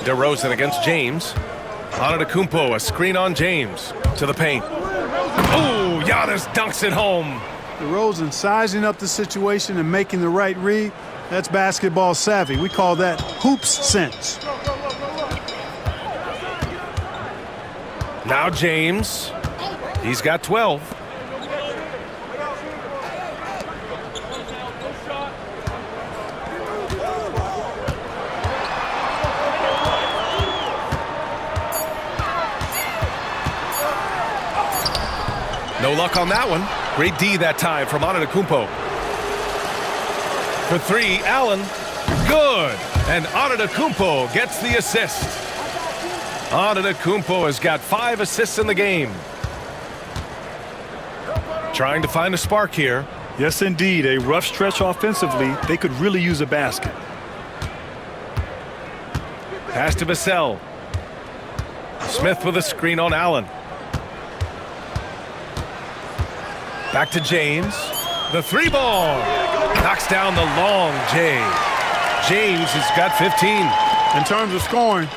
DeRozan against James. Antetokounmpo, a screen on James. To the paint. Oh, Giannis dunks it home. DeRozan sizing up the situation and making the right read. That's basketball savvy. We call that hoops sense. Now James. He's got 12. No luck on that one. Great D that time from Antetokounmpo. For 3, Allen. Good. And Antetokounmpo gets the assist. Antetokounmpo has got 5 assists in the game. Trying to find a spark here. Yes, indeed. A rough stretch offensively. They could really use a basket. Pass to Vassell. Smith with a screen on Allen. Back to James. The 3-ball. Knocks down the long J. James has got 15. In terms of scoring,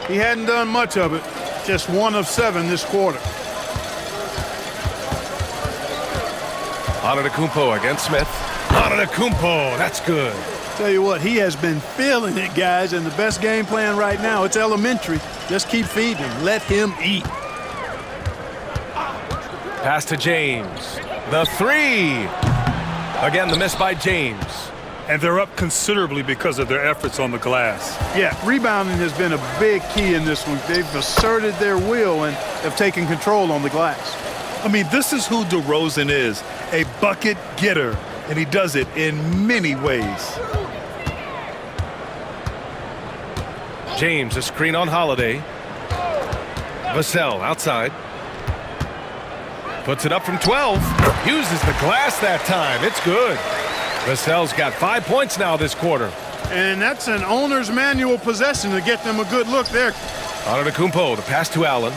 he hadn't done much of it. Just 1 of 7 this quarter. Antetokounmpo against Smith. Antetokounmpo, that's good. Tell you what, he has been feeling it, guys, and the best game plan right now, it's elementary. Just keep feeding him. Let him eat. Pass to James. The 3. Again, the miss by James. And they're up considerably because of their efforts on the glass. Yeah, rebounding has been a big key in this one. They've asserted their will and have taken control on the glass. I mean, this is who DeRozan is, a bucket getter, and he does it in many ways. James, a screen on Holiday. Vassell outside. Puts it up from 12. Uses the glass that time. It's good. Vassell's got 5 points now this quarter. And that's an owner's manual possession to get them a good look there. Antetokounmpo, the pass to Allen.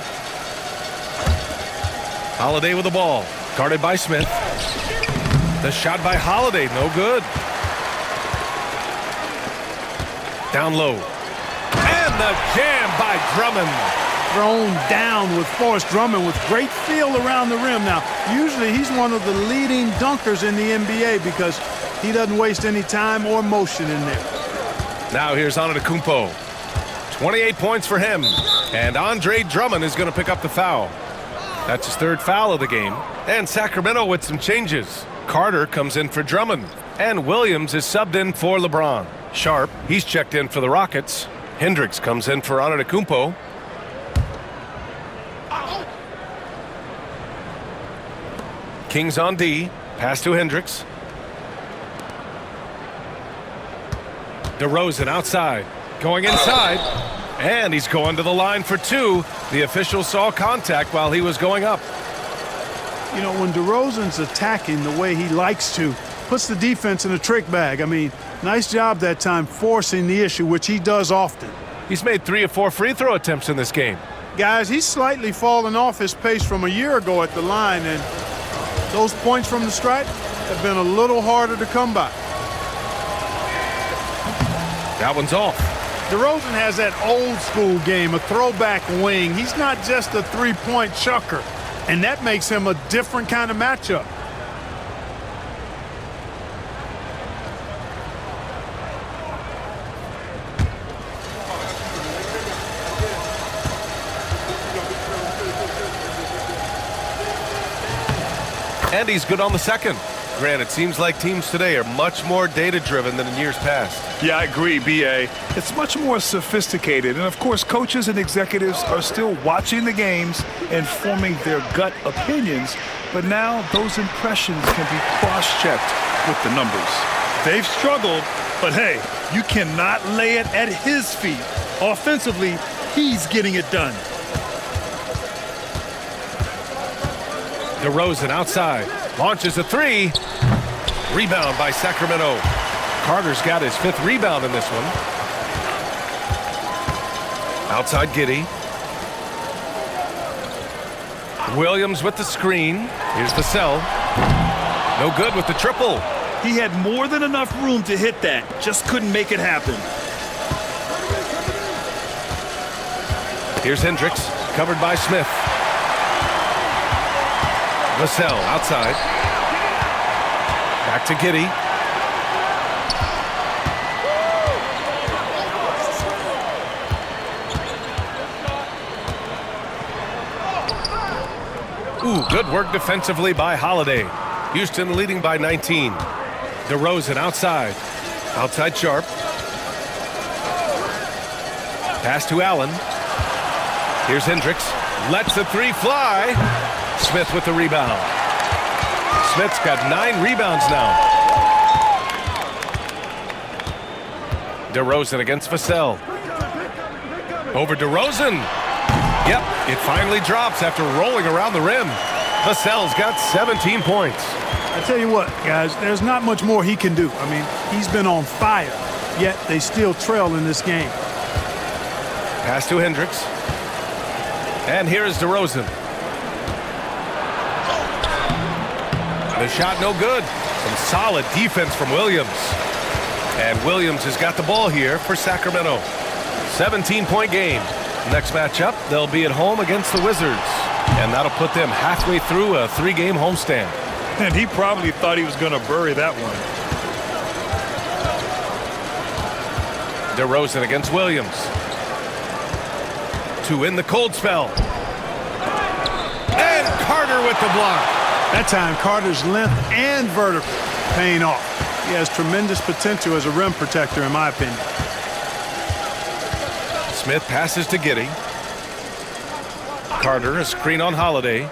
Holiday with the ball. Guarded by Smith. The shot by Holiday, no good. Down low. And the jam by Drummond. Thrown down with Forrest Drummond with great feel around the rim. Now, usually he's one of the leading dunkers in the NBA because he doesn't waste any time or motion in there. Now here's Antetokounmpo. 28 points for him. And Andre Drummond is going to pick up the foul. That's his third foul of the game. And Sacramento with some changes. Carter comes in for Drummond. And Williams is subbed in for LeBron. Sharp, he's checked in for the Rockets. Hendricks comes in for Antetokounmpo. Kings on D. Pass to Hendricks. DeRozan outside. Going inside. And he's going to the line for two. The official saw contact while he was going up. You know, when DeRozan's attacking the way he likes to, puts the defense in a trick bag. I mean, nice job that time forcing the issue, which he does often. He's made 3 or 4 free throw attempts in this game. Guys, he's slightly fallen off his pace from a year ago at the line, and those points from the stripe have been a little harder to come by. That one's off. DeRozan has that old school game, a throwback wing. He's not just a three-point chucker, and that makes him a different kind of matchup. And he's good on the second. Grant, it seems like teams today are much more data-driven than in years past. Yeah, I agree, B.A. It's much more sophisticated. And, of course, coaches and executives are still watching the games and forming their gut opinions. But now those impressions can be cross-checked with the numbers. They've struggled, but, hey, you cannot lay it at his feet. Offensively, he's getting it done. DeRozan outside. Launches a three. Rebound by Sacramento. Carter's got his 5th rebound in this one. Outside Giddey. Williams with the screen. Here's the cell. No good with the triple. He had more than enough room to hit that. Just couldn't make it happen. Here's Hendricks. Covered by Smith. Vassell outside. Back to Giddey. Ooh, good work defensively by Holiday. Houston leading by 19. DeRozan outside. Outside Sharp. Pass to Allen. Here's Hendricks. Lets the three fly. Smith with the rebound. Smith's got 9 rebounds now. DeRozan against Vassell. Over DeRozan. Yep, it finally drops after rolling around the rim. Vassell's got 17 points. I tell you what, guys, there's not much more he can do. I mean, he's been on fire, yet they still trail in this game. Pass to Hendricks. And here is DeRozan. The shot no good. Some solid defense from Williams. And Williams has got the ball here for Sacramento. 17-point game. Next matchup, they'll be at home against the Wizards. And that'll put them halfway through a 3-game homestand. And he probably thought he was going to bury that one. DeRozan against Williams. 2 in the cold spell. And Carter with the block. That time, Carter's length and vertical paying off. He has tremendous potential as a rim protector, in my opinion. Smith passes to Giddey. Carter, a screen on Holiday.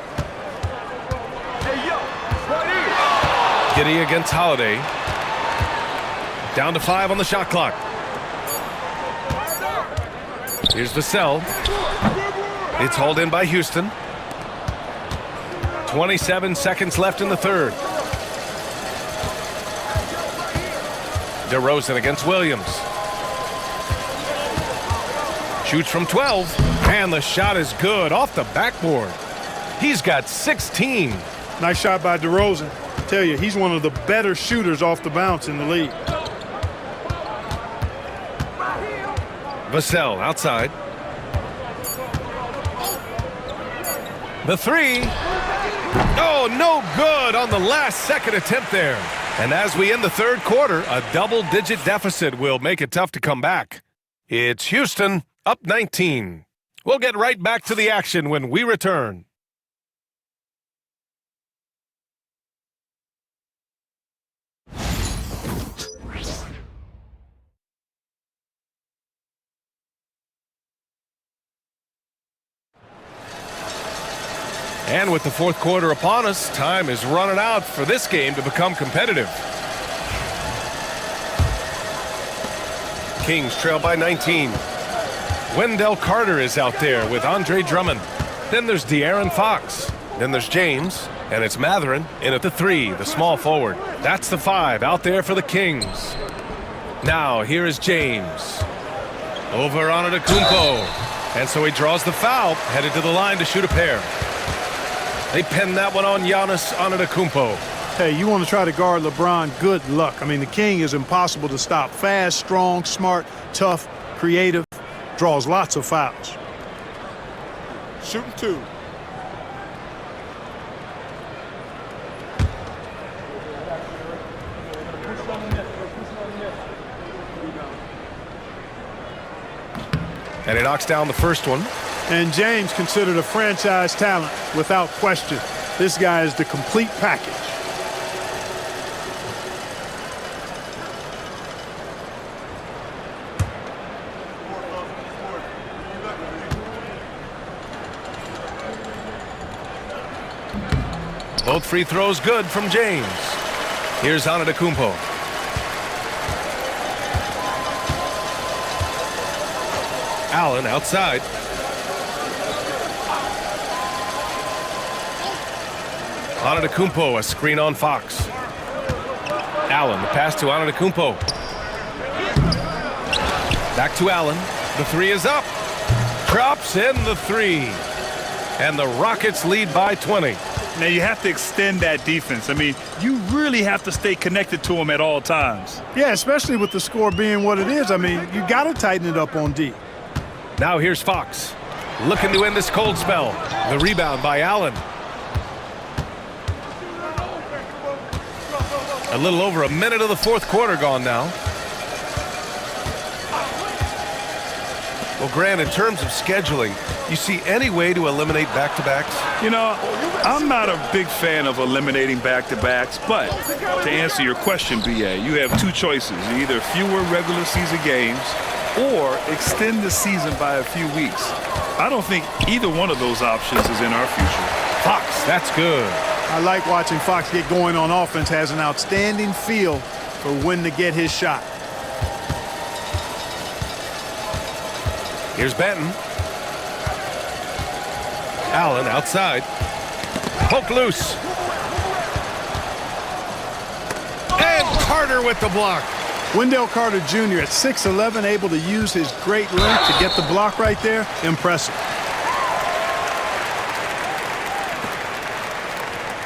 Giddey against Holiday. Down to 5 on the shot clock. Here's Vassell. It's hauled in by Houston. 27 seconds left in the third. DeRozan against Williams. Shoots from 12. And the shot is good off the backboard. He's got 16. Nice shot by DeRozan. I tell you, he's one of the better shooters off the bounce in the league. Vassell outside. The three. Oh, no good on the last second attempt there. And as we end the third quarter, a double-digit deficit will make it tough to come back. It's Houston up 19. We'll get right back to the action when we return. And with the fourth quarter upon us, time is running out for this game to become competitive. Kings trail by 19. Wendell Carter is out there with Andre Drummond. Then there's De'Aaron Fox. Then there's James. And it's Mathurin in at the 3, the small forward. That's the 5 out there for the Kings. Now here is James. Over on Antetokounmpo. And so he draws the foul, headed to the line to shoot a pair. They pin that one on Giannis Antetokounmpo. Hey, you want to try to guard LeBron, good luck. I mean, the King is impossible to stop. Fast, strong, smart, tough, creative, draws lots of fouls. Shooting 2. And he knocks down the first one. And James considered a franchise talent without question. This guy is the complete package. Both free throws good from James. Here's Antetokounmpo. Allen outside. Antetokounmpo, a screen on Fox. Allen, the pass to Antetokounmpo. Back to Allen. The 3 is up. Drops in the 3. And the Rockets lead by 20. Now, you have to extend that defense. I mean, you really have to stay connected to them at all times. Yeah, especially with the score being what it is. I mean, you got to tighten it up on D. Now here's Fox. Looking to end this cold spell. The rebound by Allen. A little over a minute of the fourth quarter gone now. Well, Grant, in terms of scheduling, you see any way to eliminate back-to-backs? You know, I'm not a big fan of eliminating back-to-backs, but to answer your question, BA, you have two choices. Either fewer regular season games or extend the season by a few weeks. I don't think either one of those options is in our future. Fox, that's good. I like watching Fox get going on offense. Has an outstanding feel for when to get his shot. Here's Benton. Allen outside. Poke loose. And Carter with the block. Wendell Carter Jr. at 6'11", able to use his great length to get the block right there. Impressive.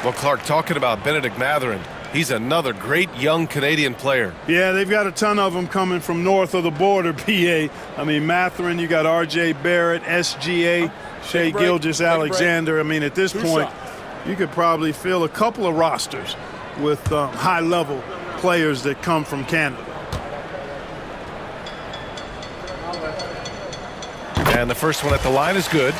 Well, Clark, talking about Benedict Mathurin, he's another great young Canadian player. Yeah, they've got a ton of them coming from north of the border, PA. I mean, Mathurin, you got R.J. Barrett, SGA, Shea Gilgeous-Alexander. I mean, at this point, you could probably fill a couple of rosters with high-level players that come from Canada. And the first one at the line is good.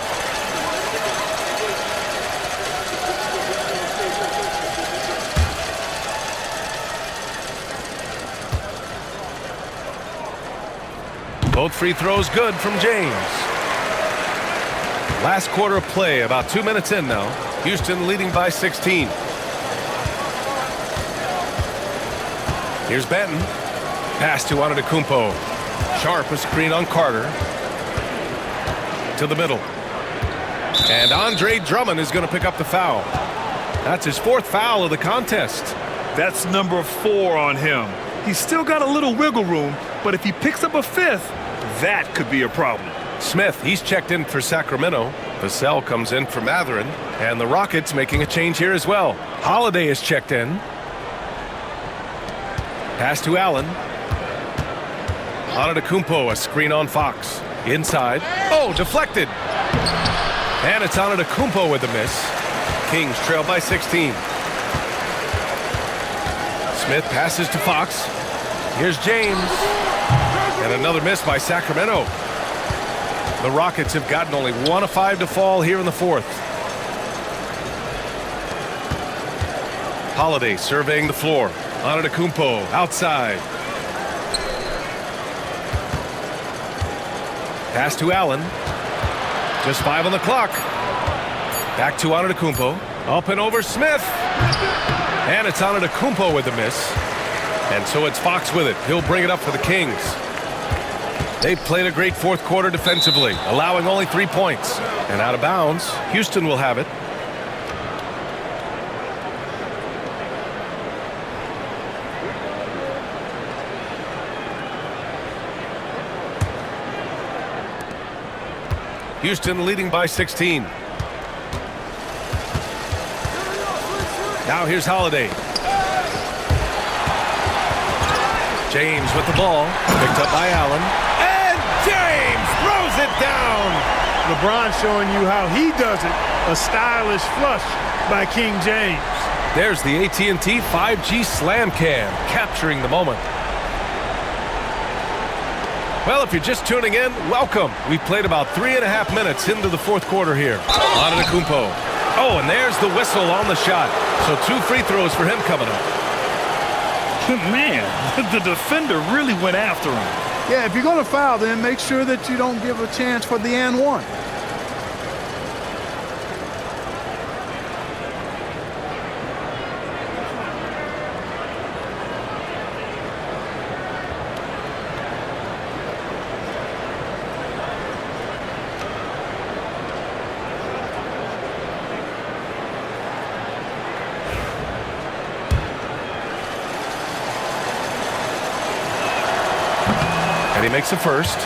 Both free throws good from James. Last quarter of play, about 2 minutes in now. Houston leading by 16. Here's Benton. Pass to Antetokounmpo. Sharp, a screen on Carter. To the middle. And Andre Drummond is going to pick up the foul. That's his fourth foul of the contest. That's number 4 on him. He's still got a little wiggle room, but if he picks up a fifth, that could be a problem. Smith, he's checked in for Sacramento. Vassell comes in for Matherin. And the Rockets making a change here as well. Holiday is checked in. Pass to Allen. Antetokounmpo, a screen on Fox. Inside. Oh, deflected. And it's Antetokounmpo with the miss. Kings trail by 16. Smith passes to Fox. Here's James. And another miss by Sacramento. The Rockets have gotten only 1 of 5 to fall here in the fourth. Holiday surveying the floor. Antetokounmpo outside. Pass to Allen. Just 5 on the clock. Back to Antetokounmpo. Up and over Smith. And it's Antetokounmpo with the miss. And so it's Fox with it. He'll bring it up for the Kings. They've played a great fourth quarter defensively, allowing only 3 points. And out of bounds, Houston will have it. Houston leading by 16. Now here's Holiday. James with the ball. Picked up by Allen. And James throws it down. LeBron showing you how he does it. A stylish flush by King James. There's the AT&T 5G Slam Cam, capturing the moment. Well, if you're just tuning in, welcome. We've played about 3.5 minutes into the fourth quarter here. Antetokounmpo. Oh, and there's the whistle on the shot. So 2 free throws for him coming up. Man, the defender really went after him. Yeah, if you're going to foul, then make sure that you don't give a chance for the and one. And he makes the first.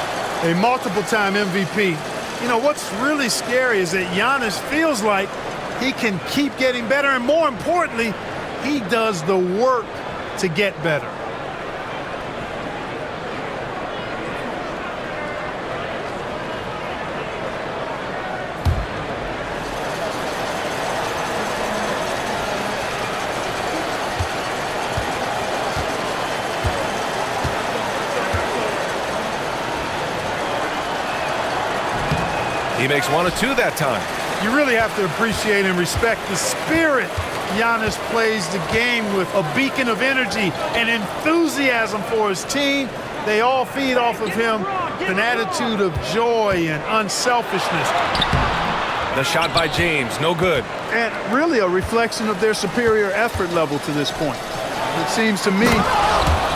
A multiple-time MVP. You know, what's really scary is that Giannis feels like he can keep getting better, and more importantly, he does the work to get better. He makes 1 of 2 that time. You really have to appreciate and respect the spirit Giannis plays the game with. A beacon of energy and enthusiasm for his team. They all feed off of him. An attitude of joy and unselfishness. The shot by James, no good. And really a reflection of their superior effort level to this point. It seems to me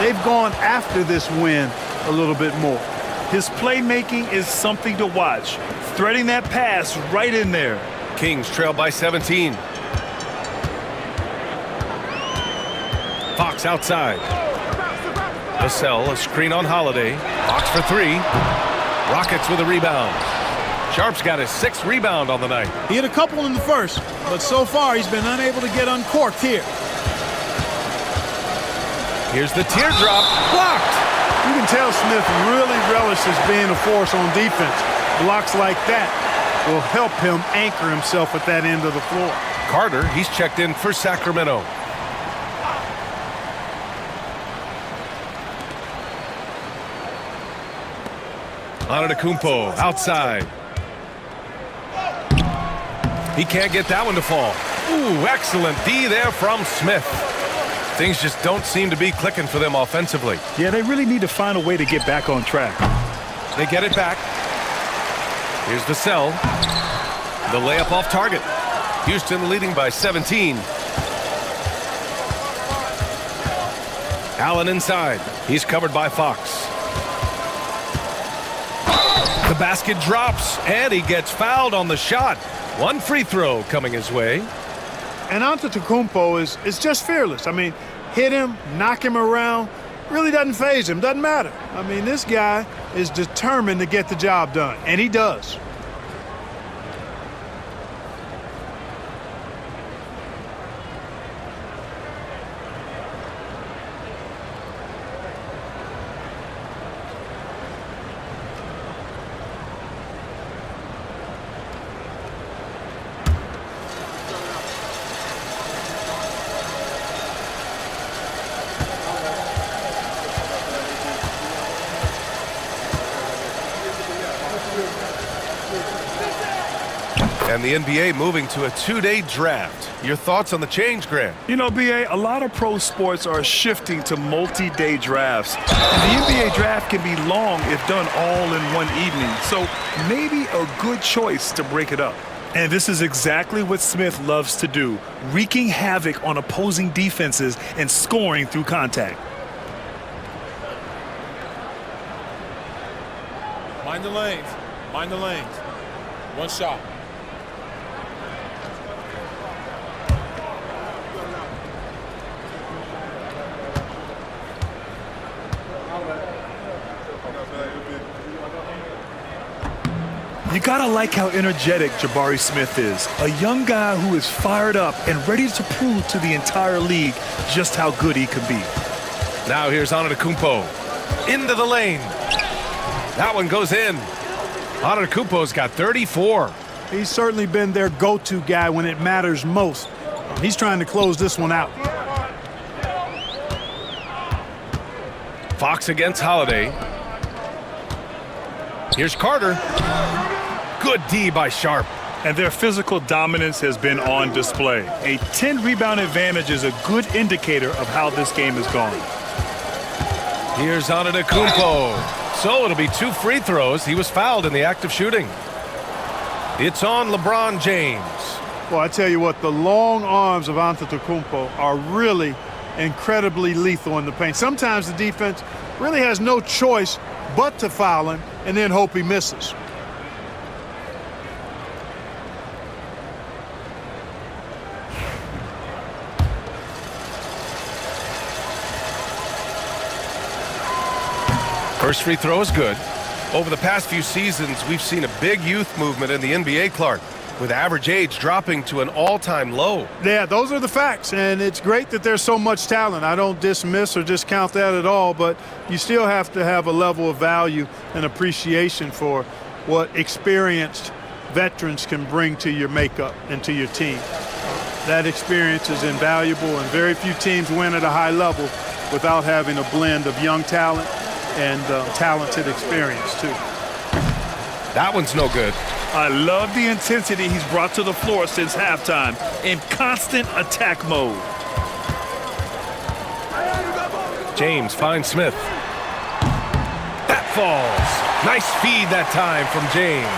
they've gone after this win a little bit more. His playmaking is something to watch. Threading that pass right in there. Kings trail by 17. Fox outside. Vassell, a screen on Holiday. Fox for 3. Rockets with a rebound. Sharp's got his 6th rebound on the night. He hit a couple in the first, but so far he's been unable to get uncorked here. Here's the teardrop. Blocked. You can tell Smith really relishes being a force on defense. Blocks like that will help him anchor himself at that end of the floor. Carter, he's checked in for Sacramento. Antetokounmpo outside. He can't get that one to fall. Ooh, excellent D there from Smith. Things just don't seem to be clicking for them offensively. Yeah, they really need to find a way to get back on track. They get it back. Here's Vassell. The layup off target. Houston leading by 17. Allen inside. He's covered by Fox. The basket drops, and he gets fouled on the shot. 1 free throw coming his way. And Antetokounmpo is just fearless. I mean, hit him, knock him around. really doesn't faze him, doesn't matter. I mean, this guy is determined to get the job done, and he does. And the NBA moving to a 2-day draft. Your thoughts on the change, Grant? You know, BA, a lot of pro sports are shifting to multi-day drafts. And the NBA draft can be long if done all in one evening. So maybe a good choice to break it up. And this is exactly what Smith loves to do, wreaking havoc on opposing defenses and scoring through contact. Mind the lanes. Mind the lanes. One shot. You gotta like how energetic Jabari Smith is. A young guy who is fired up and ready to prove to the entire league just how good he can be. Now here's Antetokounmpo. Into the lane. That one goes in. Antetokounmpo's got 34. He's certainly been their go-to guy when it matters most. He's trying to close this one out. Fox against Holiday. Here's Carter. Good D by Sharp. And their physical dominance has been on display. A 10-rebound advantage is a good indicator of how this game has gone. Here's Antetokounmpo. So it'll be 2 free throws. He was fouled in the act of shooting. It's on LeBron James. Well, I tell you what, the long arms of Antetokounmpo are really incredibly lethal in the paint. Sometimes the defense really has no choice but to foul him and then hope he misses. First free throw is good. Over the past few seasons, we've seen a big youth movement in the NBA, Clark, with average age dropping to an all-time low. Yeah, those are the facts, and it's great that there's so much talent. I don't dismiss or discount that at all, but you still have to have a level of value and appreciation for what experienced veterans can bring to your makeup and to your team. That experience is invaluable, and very few teams win at a high level without having a blend of young talent and talented experience, too. That one's no good. I love the intensity he's brought to the floor since halftime, in constant attack mode. James finds Smith. That falls. Nice feed that time from James.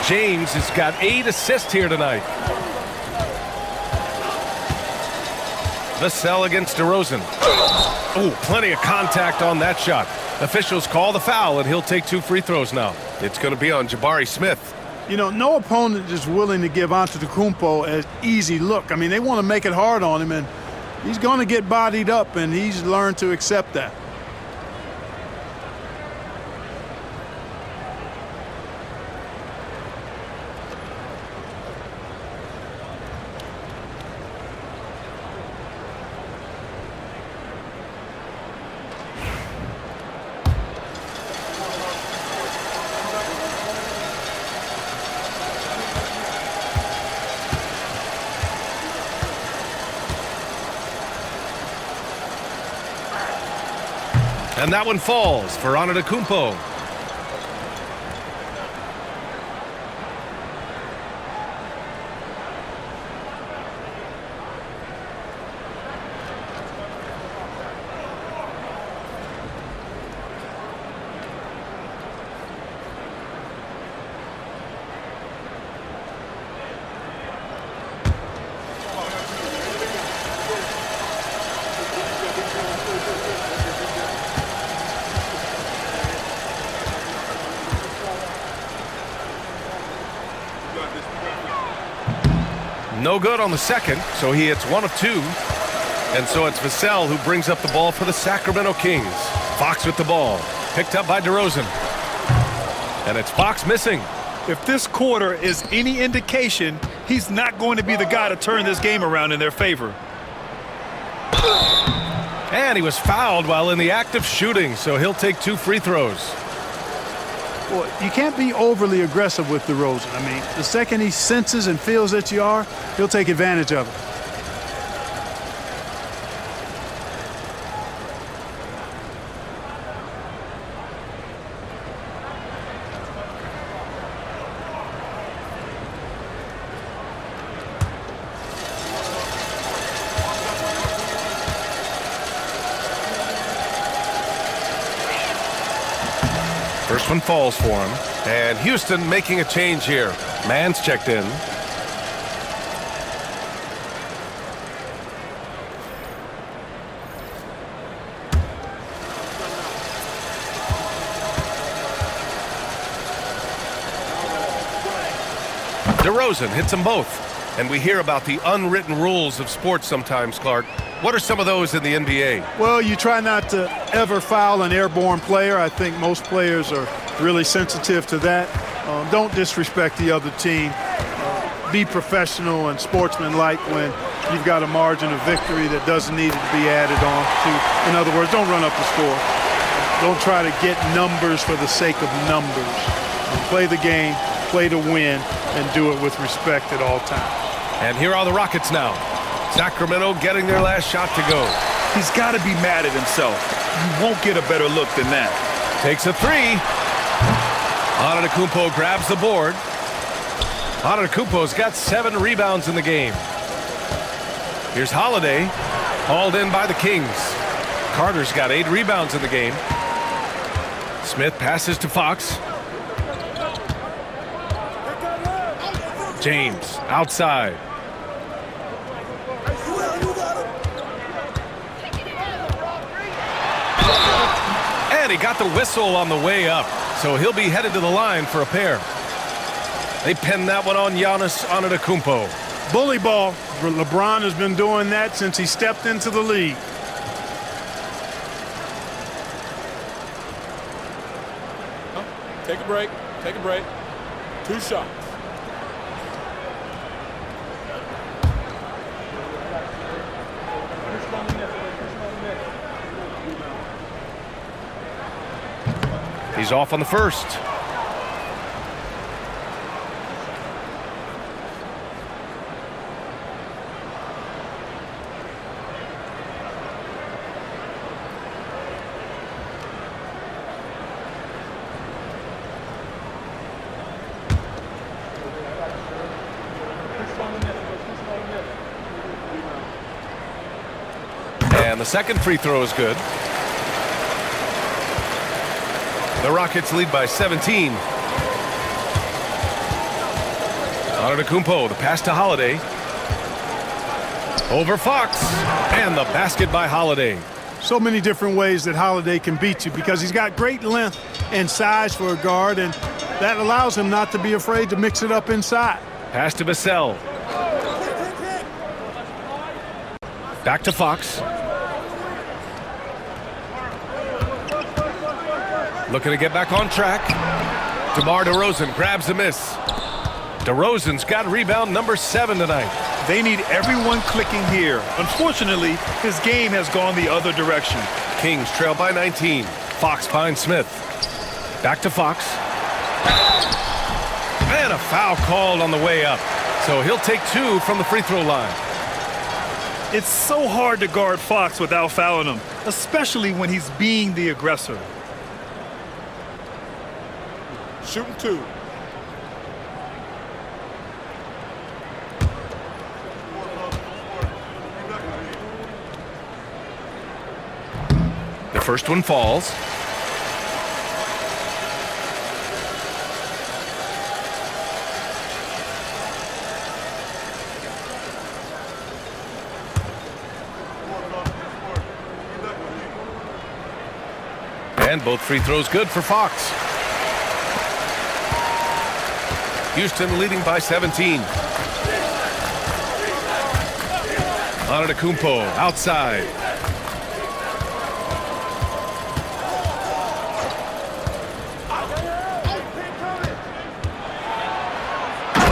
James has got 8 assists here tonight. Vassell against DeRozan. Oh, plenty of contact on that shot. Officials call the foul, and he'll take 2 free throws now. It's going to be on Jabari Smith. You know, no opponent is willing to give Antetokounmpo an easy look. I mean, they want to make it hard on him, and he's going to get bodied up, and he's learned to accept that. And that one falls for Antetokounmpo. No good on the second, so he hits 1 of 2. And so it's Vassell who brings up the ball for the Sacramento Kings. Fox with the ball. Picked up by DeRozan. And it's Fox missing. If this quarter is any indication, he's not going to be the guy to turn this game around in their favor. And he was fouled while in the act of shooting, so he'll take 2 free throws. Well, you can't be overly aggressive with DeRozan. I mean, the second he senses and feels that you are, he'll take advantage of it. First one falls for him. And Houston making a change here. Mann's checked in. DeRozan hits them both. And we hear about the unwritten rules of sports sometimes, Clark. What are some of those in the NBA? Well, you try not to ever foul an airborne player. I think most players are really sensitive to that. Don't disrespect the other team. Be professional and sportsmanlike when you've got a margin of victory that doesn't need to be added on to. In other words, don't run up the score. Don't try to get numbers for the sake of numbers. Play the game, play to win, and do it with respect at all times. And here are the Rockets now. Sacramento getting their last shot to go. He's got to be mad at himself. You won't get a better look than that. Takes a 3. Antetokounmpo grabs the board. Antetokounmpo's got 7 rebounds in the game. Here's Holiday, hauled in by the Kings. Carter's got 8 rebounds in the game. Smith passes to Fox. James outside. And he got the whistle on the way up, so he'll be headed to the line for a pair. They pinned that one on Giannis Antetokounmpo. Bully ball. LeBron has been doing that since he stepped into the league. Take a break. Take a break. 2 shots. He's off on the first. And the second free throw is good. The Rockets lead by 17. Antetokounmpo, the pass to Holiday. Over Fox. And the basket by Holiday. So many different ways that Holiday can beat you because he's got great length and size for a guard, and that allows him not to be afraid to mix it up inside. Pass to Vassell. Back to Fox. Looking to get back on track. DeMar DeRozan grabs the miss. DeRozan's got rebound number 7 tonight. They need everyone clicking here. Unfortunately, his game has gone the other direction. Kings trail by 19. Fox finds Smith. Back to Fox. And a foul called on the way up. So he'll take 2 from the free throw line. It's so hard to guard Fox without fouling him, especially when he's being the aggressor. Shooting 2. The first one falls. And both free throws good for Fox. Houston leading by 17. Antetokounmpo outside.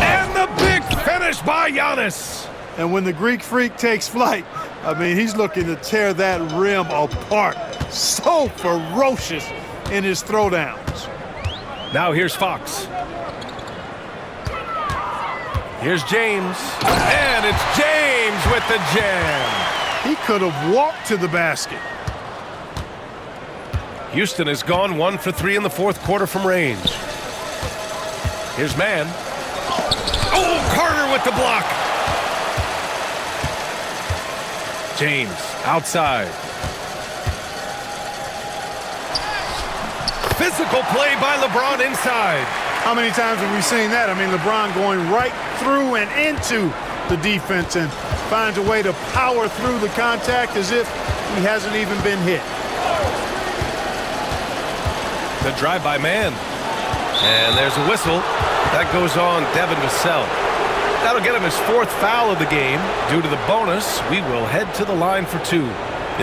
And the big finish by Giannis. And when the Greek Freak takes flight, I mean, he's looking to tear that rim apart. So ferocious in his throwdowns. Now here's Fox. Here's James. And it's James with the jam. He could have walked to the basket. Houston has gone 1 for 3 in the fourth quarter from range. Here's Mann. Oh, Carter with the block. James outside. Physical play by LeBron inside. How many times have we seen that? I mean, LeBron going right through and into the defense and finds a way to power through the contact as if he hasn't even been hit. The drive by Mann. And there's a whistle. That goes on Devin Vassell. That'll get him his 4th foul of the game. Due to the bonus, we will head to the line for 2.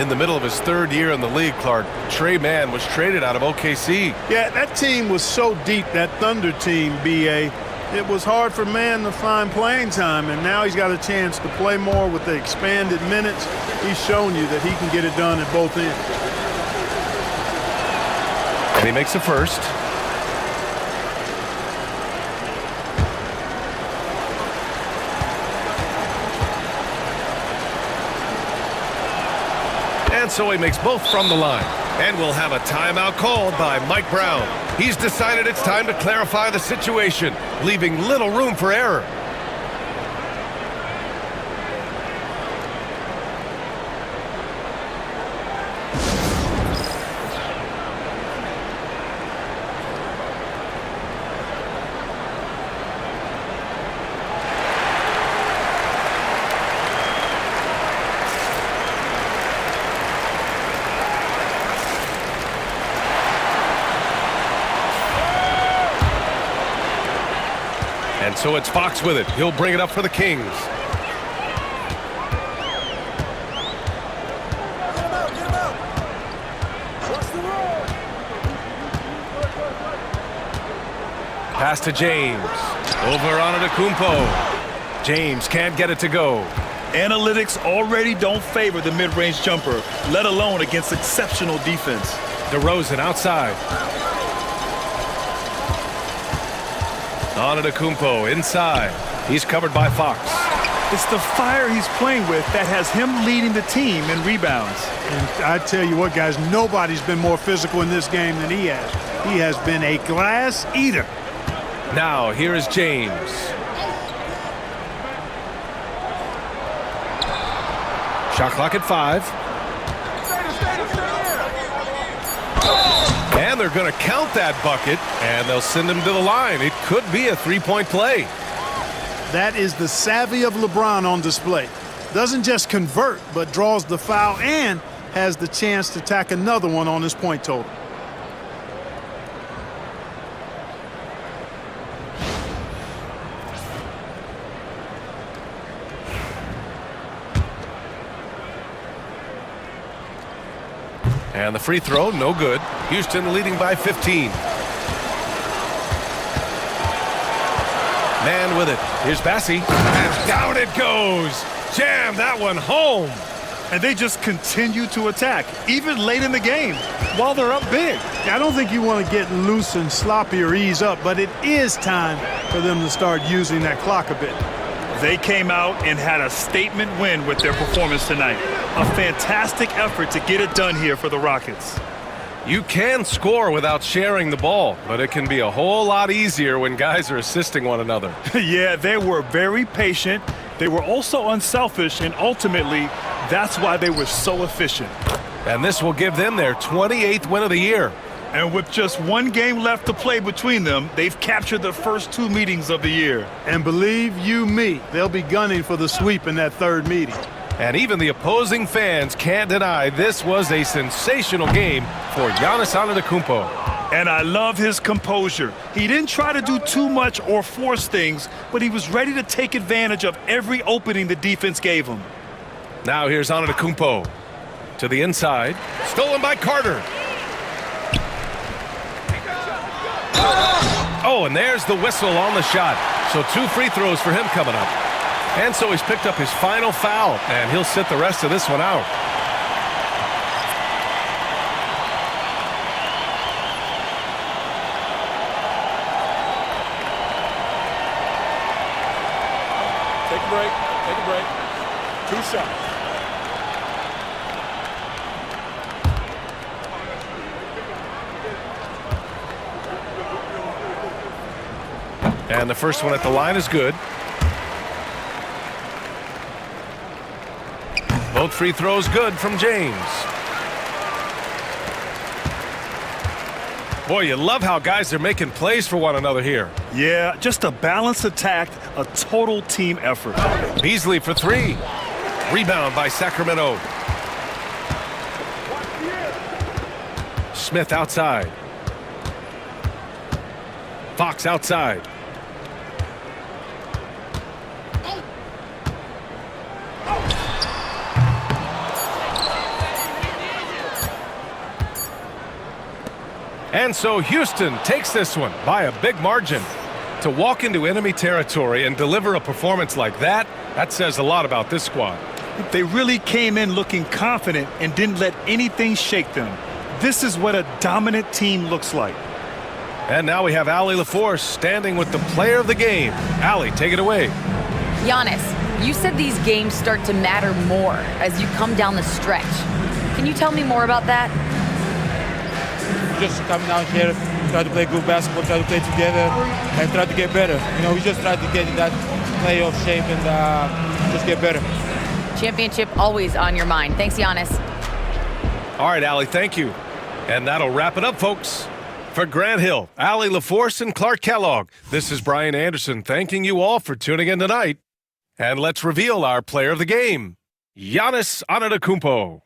In the middle of his 3rd year in the league, Clark, Tre Mann was traded out of OKC. Yeah, that team was so deep, that Thunder team, B.A. It was hard for Mann to find playing time, and now he's got a chance to play more with the expanded minutes. He's shown you that he can get it done at both ends. And he makes the first. And so he makes both from the line. And we'll have a timeout called by Mike Brown. He's decided it's time to clarify the situation, leaving little room for error. And so it's Fox with it. He'll bring it up for the Kings. Pass to James. Over on Antetokounmpo. James can't get it to go. Analytics already don't favor the mid-range jumper, let alone against exceptional defense. DeRozan outside. Antetokounmpo inside. He's covered by Fox. It's the fire he's playing with that has him leading the team in rebounds. And I tell you what, guys, nobody's been more physical in this game than he has. He has been a glass eater. Now here is James. Shot clock at 5. And they're going to count that bucket, and they'll send him to the line. It could be a three-point play. That is the savvy of LeBron on display. Doesn't just convert, but draws the foul and has the chance to tack another one on his point total. And the free throw, no good. Houston leading by 15. Man with it. Here's Bassi. And down it goes. Jam that one home. And they just continue to attack, even late in the game, while they're up big. I don't think you want to get loose and sloppy or ease up, but it is time for them to start using that clock a bit. They came out and had a statement win with their performance tonight. A fantastic effort to get it done here for the Rockets. You can score without sharing the ball, but it can be a whole lot easier when guys are assisting one another. Yeah, they were very patient. They were also unselfish, and ultimately, that's why they were so efficient. And this will give them their 28th win of the year. And with just one game left to play between them, they've captured the first 2 meetings of the year. And believe you me, they'll be gunning for the sweep in that third meeting. And even the opposing fans can't deny this was a sensational game for Giannis Antetokounmpo. And I love his composure. He didn't try to do too much or force things, but he was ready to take advantage of every opening the defense gave him. Now here's Antetokounmpo to the inside. Stolen by Carter. Oh, and there's the whistle on the shot. So 2 free throws for him coming up. And so he's picked up his final foul, and he'll sit the rest of this one out. Take a break. Take a break. 2 shots. And the first one at the line is good. Both free throws good from James. Boy, you love how guys are making plays for one another here. Yeah, just a balanced attack, a total team effort. Beasley for 3. Rebound by Sacramento. Smith outside. Fox outside. And so Houston takes this one by a big margin. To walk into enemy territory and deliver a performance like that, that says a lot about this squad. They really came in looking confident and didn't let anything shake them. This is what a dominant team looks like. And now we have Allie LaForce standing with the player of the game. Allie, take it away. Giannis, you said these games start to matter more as you come down the stretch. Can you tell me more about that? Just come down here, try to play good basketball, try to play together, and try to get better. You know, we just try to get in that playoff shape and just get better. Championship always on your mind. Thanks, Giannis. All right, Allie, thank you. And that'll wrap it up, folks. For Grant Hill, Allie LaForce, and Clark Kellogg, this is Brian Anderson thanking you all for tuning in tonight. And let's reveal our player of the game, Giannis Antetokounmpo.